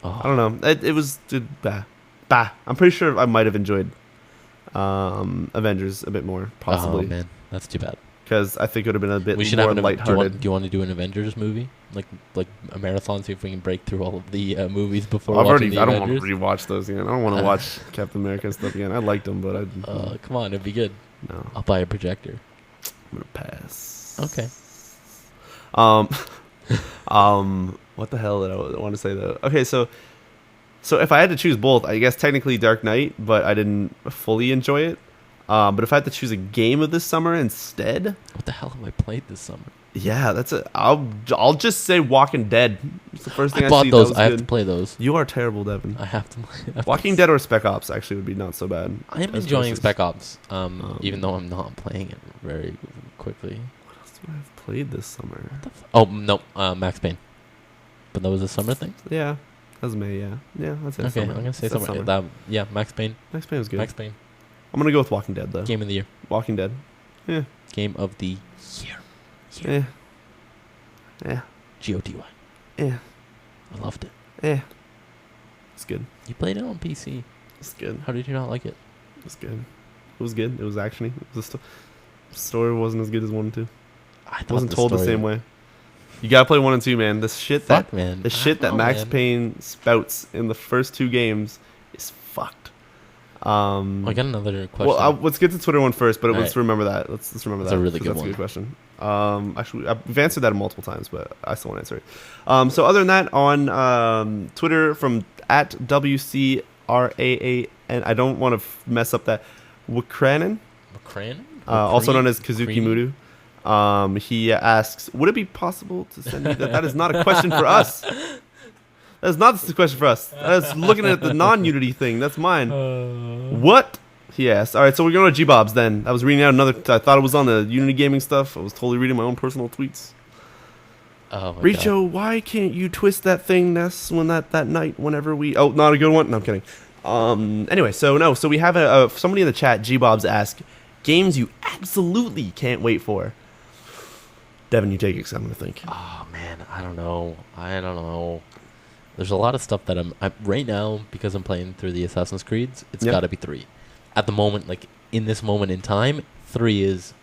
Oh. I don't know. It was bah. I'm pretty sure I might have enjoyed Avengers a bit more, possibly. Oh man, that's too bad. Because I think it would have been a bit we should more have lighthearted. Do you want to do an Avengers movie, like a marathon? See if we can break through all of the movies before. I don't want to rewatch those again. I don't want to watch Captain America and stuff again. I liked them, but come on, it'd be good. No, I'll buy a projector. I'm gonna pass. Okay. What the hell did I want to say though? Okay, so if I had to choose both, I guess technically Dark Knight, but I didn't fully enjoy it. But if I had to choose a game of this summer instead, what the hell have I played this summer? Yeah, that's it. I'll just say Walking Dead. It's the first thing I bought see. Those. I have to play those. You are terrible, Devin. I have to play. Walking Dead or Spec Ops actually would be not so bad. I am enjoying Spec Ops, even though I'm not playing it very quickly. What else do I have played this summer? Oh no, Max Payne. But that was a summer thing. Yeah, that was May. Yeah, that's it. Okay, summer. I'm gonna say summer. Yeah, Max Payne. Max Payne was good. Max Payne. I'm gonna go with Walking Dead though. Game of the year. Walking Dead. Yeah. Game of the year. Yeah. Yeah. GOTY. Yeah. I loved it. Yeah. It's good. You played it on PC. It's good. How did you not like it? It's good. It was good. It was actiony. The story wasn't as good as 1 and 2. It wasn't told the same way. You gotta play 1 and 2, man. The shit that Max Payne spouts in the first 2 games is fucked. I got another question. Well, let's get to Twitter one first, but let's remember that. Let's remember that. That's a really good one. That's a good question. Actually, we've answered that multiple times, but I still want to answer it. So other than that, on Twitter from @WCRAA, and I don't want to mess up that, Wakranen, also known as Kazuki Mudu. He asks, would it be possible to send me that? That is not a question for us. That is not the question for us. That is looking at the non-Unity thing. That's mine. What? He asked. All right, so we're going to G-Bobs then. I was reading out another. I thought it was on the Unity Gaming stuff. I was totally reading my own personal tweets. Oh my Riccio, God. why can't you twist that thing? That's when that night whenever we. Oh, not a good one. No, I'm kidding. Anyway, so we have somebody in the chat. G-Bobs ask games you absolutely can't wait for. Devin, you take it. 'Cause I'm gonna think. Oh man, I don't know. There's a lot of stuff that I'm right now, because I'm playing through the Assassin's Creeds. It's got to be 3 at the moment. Like in this moment in time, 3 is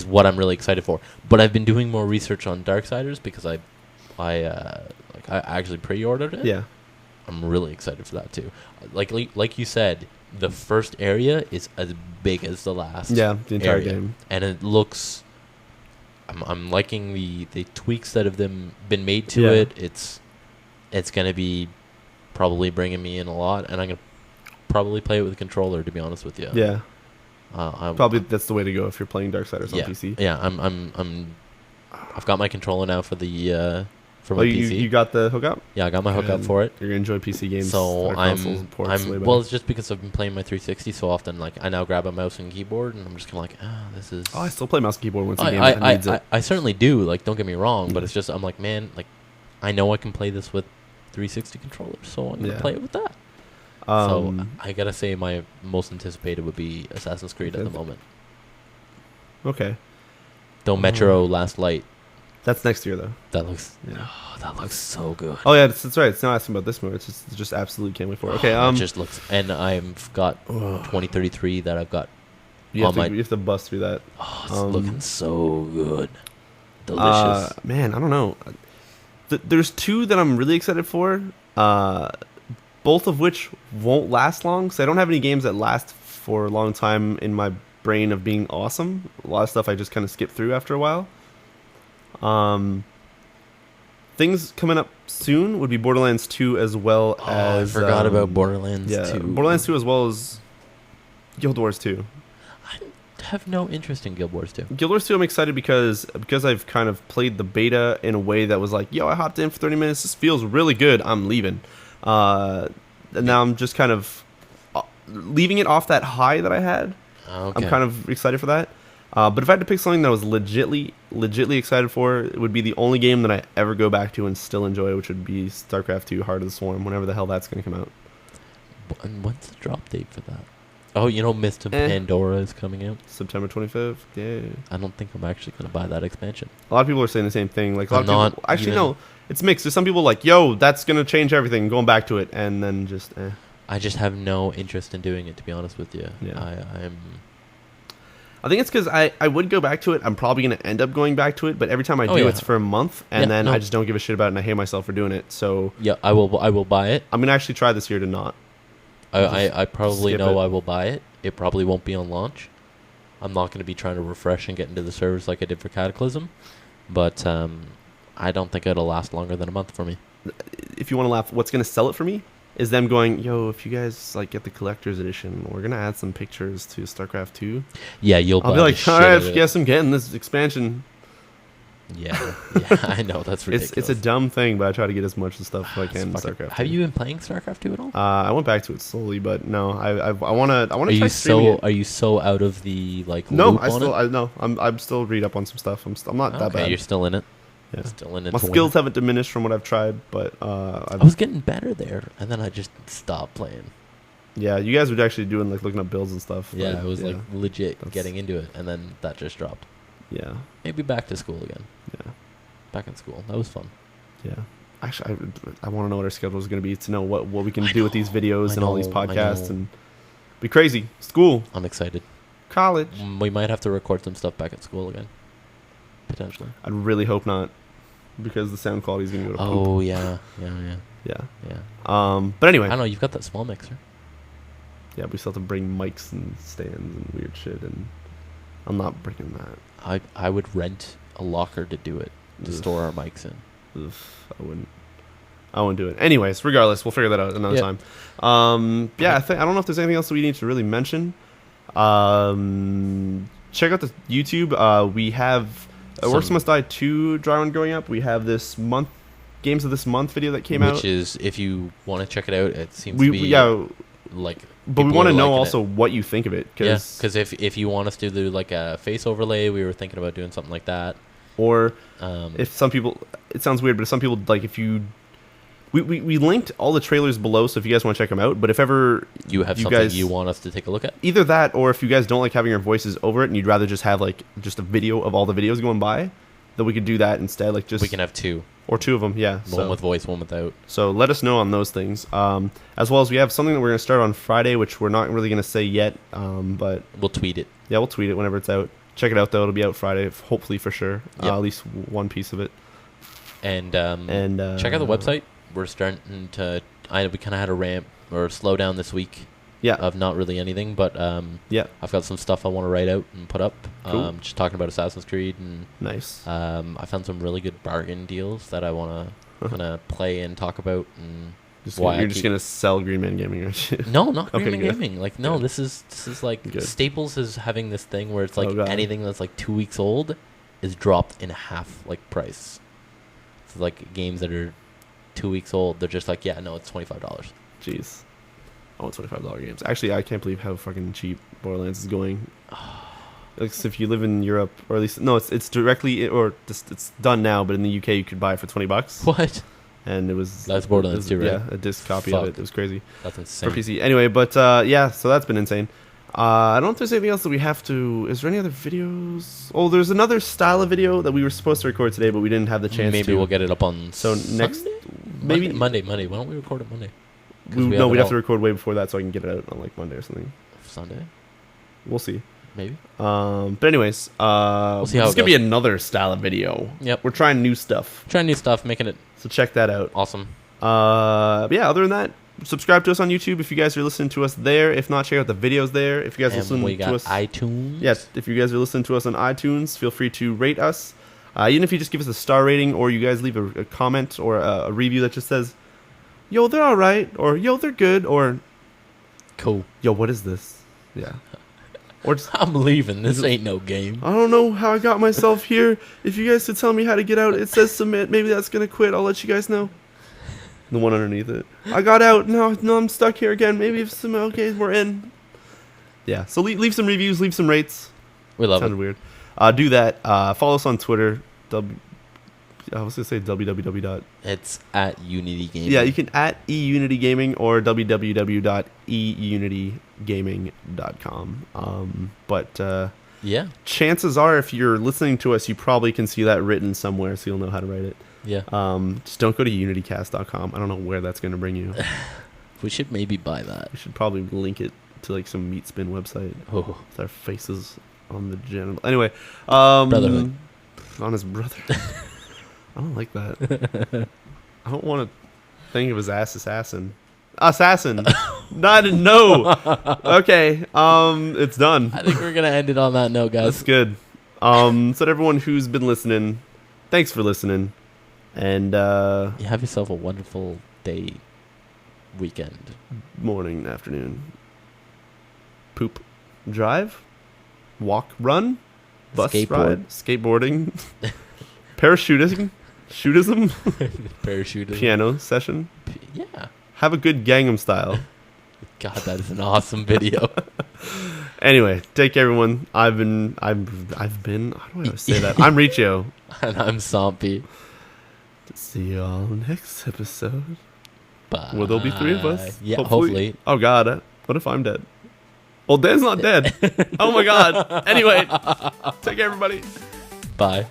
what I'm really excited for. But I've been doing more research on Darksiders because I actually pre-ordered it. Yeah, I'm really excited for that too. Like you said, the first area is as big as the last. Yeah, the entire area. game, and it looks. I'm liking the tweaks that have been made to it. It's gonna be probably bringing me in a lot, and I'm gonna probably play it with a controller. To be honest with you. Yeah. Probably that's the way to go if you're playing Darksiders on PC. Yeah, I've got my controller now for the for my PC. You got the hookup? Yeah, I got my hookup for it. You're gonna enjoy PC games. So well, it's just because I've been playing my 360 so often. Like I now grab a mouse and keyboard, and I'm just kind of like, this is. Oh, I still play mouse and keyboard once a game needs it. I certainly do. Like, don't get me wrong, but it's just I'm like, man, like, I know I can play this with 360 controllers, so I'm gonna play it with that. So I gotta say, my most anticipated would be Assassin's Creed at the moment. Okay. Though Metro Last Light. That's next year though. That looks so good. Oh yeah, that's right. It's not asking about this movie. It's just absolutely can't wait for it. Okay. It just looks, and I've got 2033 that I've got. You have to bust through that. Oh, it's looking so good. Delicious. Man, I don't know. There's 2 that I'm really excited for. Both of which won't last long, because I don't have any games that last for a long time in my brain of being awesome. A lot of stuff I just kind of skip through after a while. Things coming up soon would be Borderlands 2 as well as... I forgot about Borderlands 2. Borderlands 2 as well as Guild Wars 2. I have no interest in Guild Wars 2. Guild Wars 2 I'm excited because I've kind of played the beta in a way that was like, yo, I hopped in for 30 minutes, this feels really good, I'm leaving. And now I'm just kind of leaving it off that high that I had. Okay. I'm kind of excited for that. But if I had to pick something that I was legitly excited for, it would be the only game that I ever go back to and still enjoy, which would be StarCraft 2 Heart of the Swarm, whenever the hell that's going to come out. And when's the drop date for that? Oh, Mist of Pandora is coming out. September 25th. Yeah. I don't think I'm actually going to buy that expansion. A lot of people are saying the same thing. Like, no, it's mixed. There's some people like, yo, that's going to change everything, going back to it, and then just, I just have no interest in doing it, to be honest with you. Yeah. I think it's because I would go back to it. I'm probably going to end up going back to it, but every time I do, it's for a month, and then I just don't give a shit about it, and I hate myself for doing it. So yeah, I will buy it. I'm going to actually try this year to not. I probably know I will buy it. It probably won't be on launch. I'm not going to be trying to refresh and get into the servers like I did for Cataclysm, but I don't think it'll last longer than a month for me. If you want to laugh, what's going to sell it for me is them going, yo, if you guys like get the collector's edition, we're going to add some pictures to StarCraft 2. Yeah, I'll be like, all right, guess I'm getting this expansion. Yeah, I know, that's ridiculous. It's a dumb thing, but I try to get as much of the stuff as I can in StarCraft 2. Have you been playing StarCraft 2 at all? I went back to it slowly, but no, I want to try streaming it. Are you so out of the No, loop I'm still read up on some stuff. I'm not that bad. You're still in it. Yeah. Still in it. My skills haven't diminished from what I've tried, but I was getting better there, and then I just stopped playing. Yeah, you guys were actually doing like looking up builds and stuff. Yeah, I was like legit getting into it, and then that just dropped. Yeah. Maybe back to school again. Yeah. Back in school. That was fun. Yeah. Actually, I want to know what our schedule is going to be to know what we can do with these videos and all these podcasts and be crazy. School. I'm excited. College. We might have to record some stuff back at school again. Potentially. I really hope not, because the sound quality is going to go to poop. Oh, yeah. But anyway. I don't know. You've got that small mixer. Yeah, we still have to bring mics and stands and weird shit, and I'm not bringing that. I would rent a locker to do it, to store our mics in. I wouldn't do it. Anyways, regardless, we'll figure that out another time. I don't know if there's anything else that we need to really mention. Check out the YouTube. We have Orcs Must Die 2 dry run going up. We have this month games of this month video that came out, which is, if you want to check it out, it seems to be like. But we want to know also what you think of it, because if you want us to do like a face overlay, we were thinking about doing something like that. Or if some people, it sounds weird, but if some people like, if you, we linked all the trailers below, so if you guys want to check them out. But if ever you have something you want us to take a look at, either that, or if you guys don't like having your voices over it and you'd rather just have like just a video of all the videos going by, then we could do that instead. Like just we can have two, Or 2 of them, yeah. One with voice, one without. So let us know on those things. As well as we have something that we're going to start on Friday, which we're not really going to say yet. But we'll tweet it. Yeah, we'll tweet it whenever it's out. Check it out, though. It'll be out Friday, hopefully for sure. Yep. At least one piece of it. And check out the website. We're starting to... we kind of had a ramp or slow down this week. Yeah. Of not really anything, but yeah, I've got some stuff I want to write out and put up. Cool. Just talking about Assassin's Creed and nice. I found some really good bargain deals that I want to kind of play and talk about. And you're just gonna sell Green Man Gaming, aren't you? No, not Green Man good. Gaming. Like no, Good. this is like Good. Staples is having this thing where it's like God. anything that's like 2 weeks old is dropped in half like price. So like games that are 2 weeks old, they're just like it's $25. Jeez. I want $25 games. Actually, I can't believe how fucking cheap Borderlands is going. Like, if you live in Europe, or at least it's directly or just, it's done now. But in the UK, you could buy it for $20. What? And it was that's Borderlands 2, right? Yeah, a disc copy of it. It was crazy. That's insane For PC. Anyway, but yeah, so that's been insane. I don't know if there's anything else that we have to. Is there any other videos? Oh, there's another style of video that we were supposed to record today, but we didn't have the chance. Maybe we'll get it up on. So next, maybe Monday. Why don't we record it Monday? We'd have to record way before that so I can get it out on like Monday or something. Sunday? We'll see. Maybe. But anyways, we'll see how it's gonna be another style of video. Yep. We're trying new stuff. Making it So check that out. awesome. But yeah, other than that, subscribe to us on YouTube if you guys are listening to us there. If not, check out the videos there. If you guys listen to us, iTunes. Yes, if you guys are listening to us on iTunes, feel free to rate us. Even if you just give us a star rating, or you guys leave a comment or a review that just says, "Yo, they're all right," or "Yo, they're good," or "Cool." "Yo, what is this?" Yeah. Or just, I'm leaving. This ain't no game. I don't know how I got myself here. If you guys could tell me how to get out, it says submit. Maybe that's gonna quit. I'll let you guys know. The one underneath it. I got out. No, I'm stuck here again. Maybe if some okay, we're in. Yeah. So leave some reviews. Leave some rates. We love Sounded it. weird. Do that. Follow us on Twitter. I was gonna say www. It's at EunityGaming. Yeah, you can at EunityGaming or www.eunitygaming.com. But yeah, chances are, if you're listening to us, you probably can see that written somewhere, so you'll know how to write it. Yeah. Just don't go to UnityCast.com. I don't know where that's gonna bring you. We should maybe buy that. We should probably link it to like some meat spin website with our faces on the genital. Anyway, Brotherhood. On his brother. I don't like that. I don't want to think of his ass assassin. No. Okay. It's done. I think we're gonna end it on that note, guys. That's good. So to everyone who's been listening, thanks for listening, and you have yourself a wonderful day, weekend, morning, afternoon. Poop, drive, walk, run, bus ride, skateboarding, parachutism. Parachutism. Piano session. Yeah. Have a good Gangnam Style. God, that is an awesome video. Anyway, take care, everyone. I've been. How do I say that? I'm Riccio. And I'm Somppi. See you all next episode. Bye. Well, there'll be 3 of us. Yeah, hopefully. Oh God, what if I'm dead? Well, Dan's not dead. Oh my God. Anyway, take care, everybody. Bye.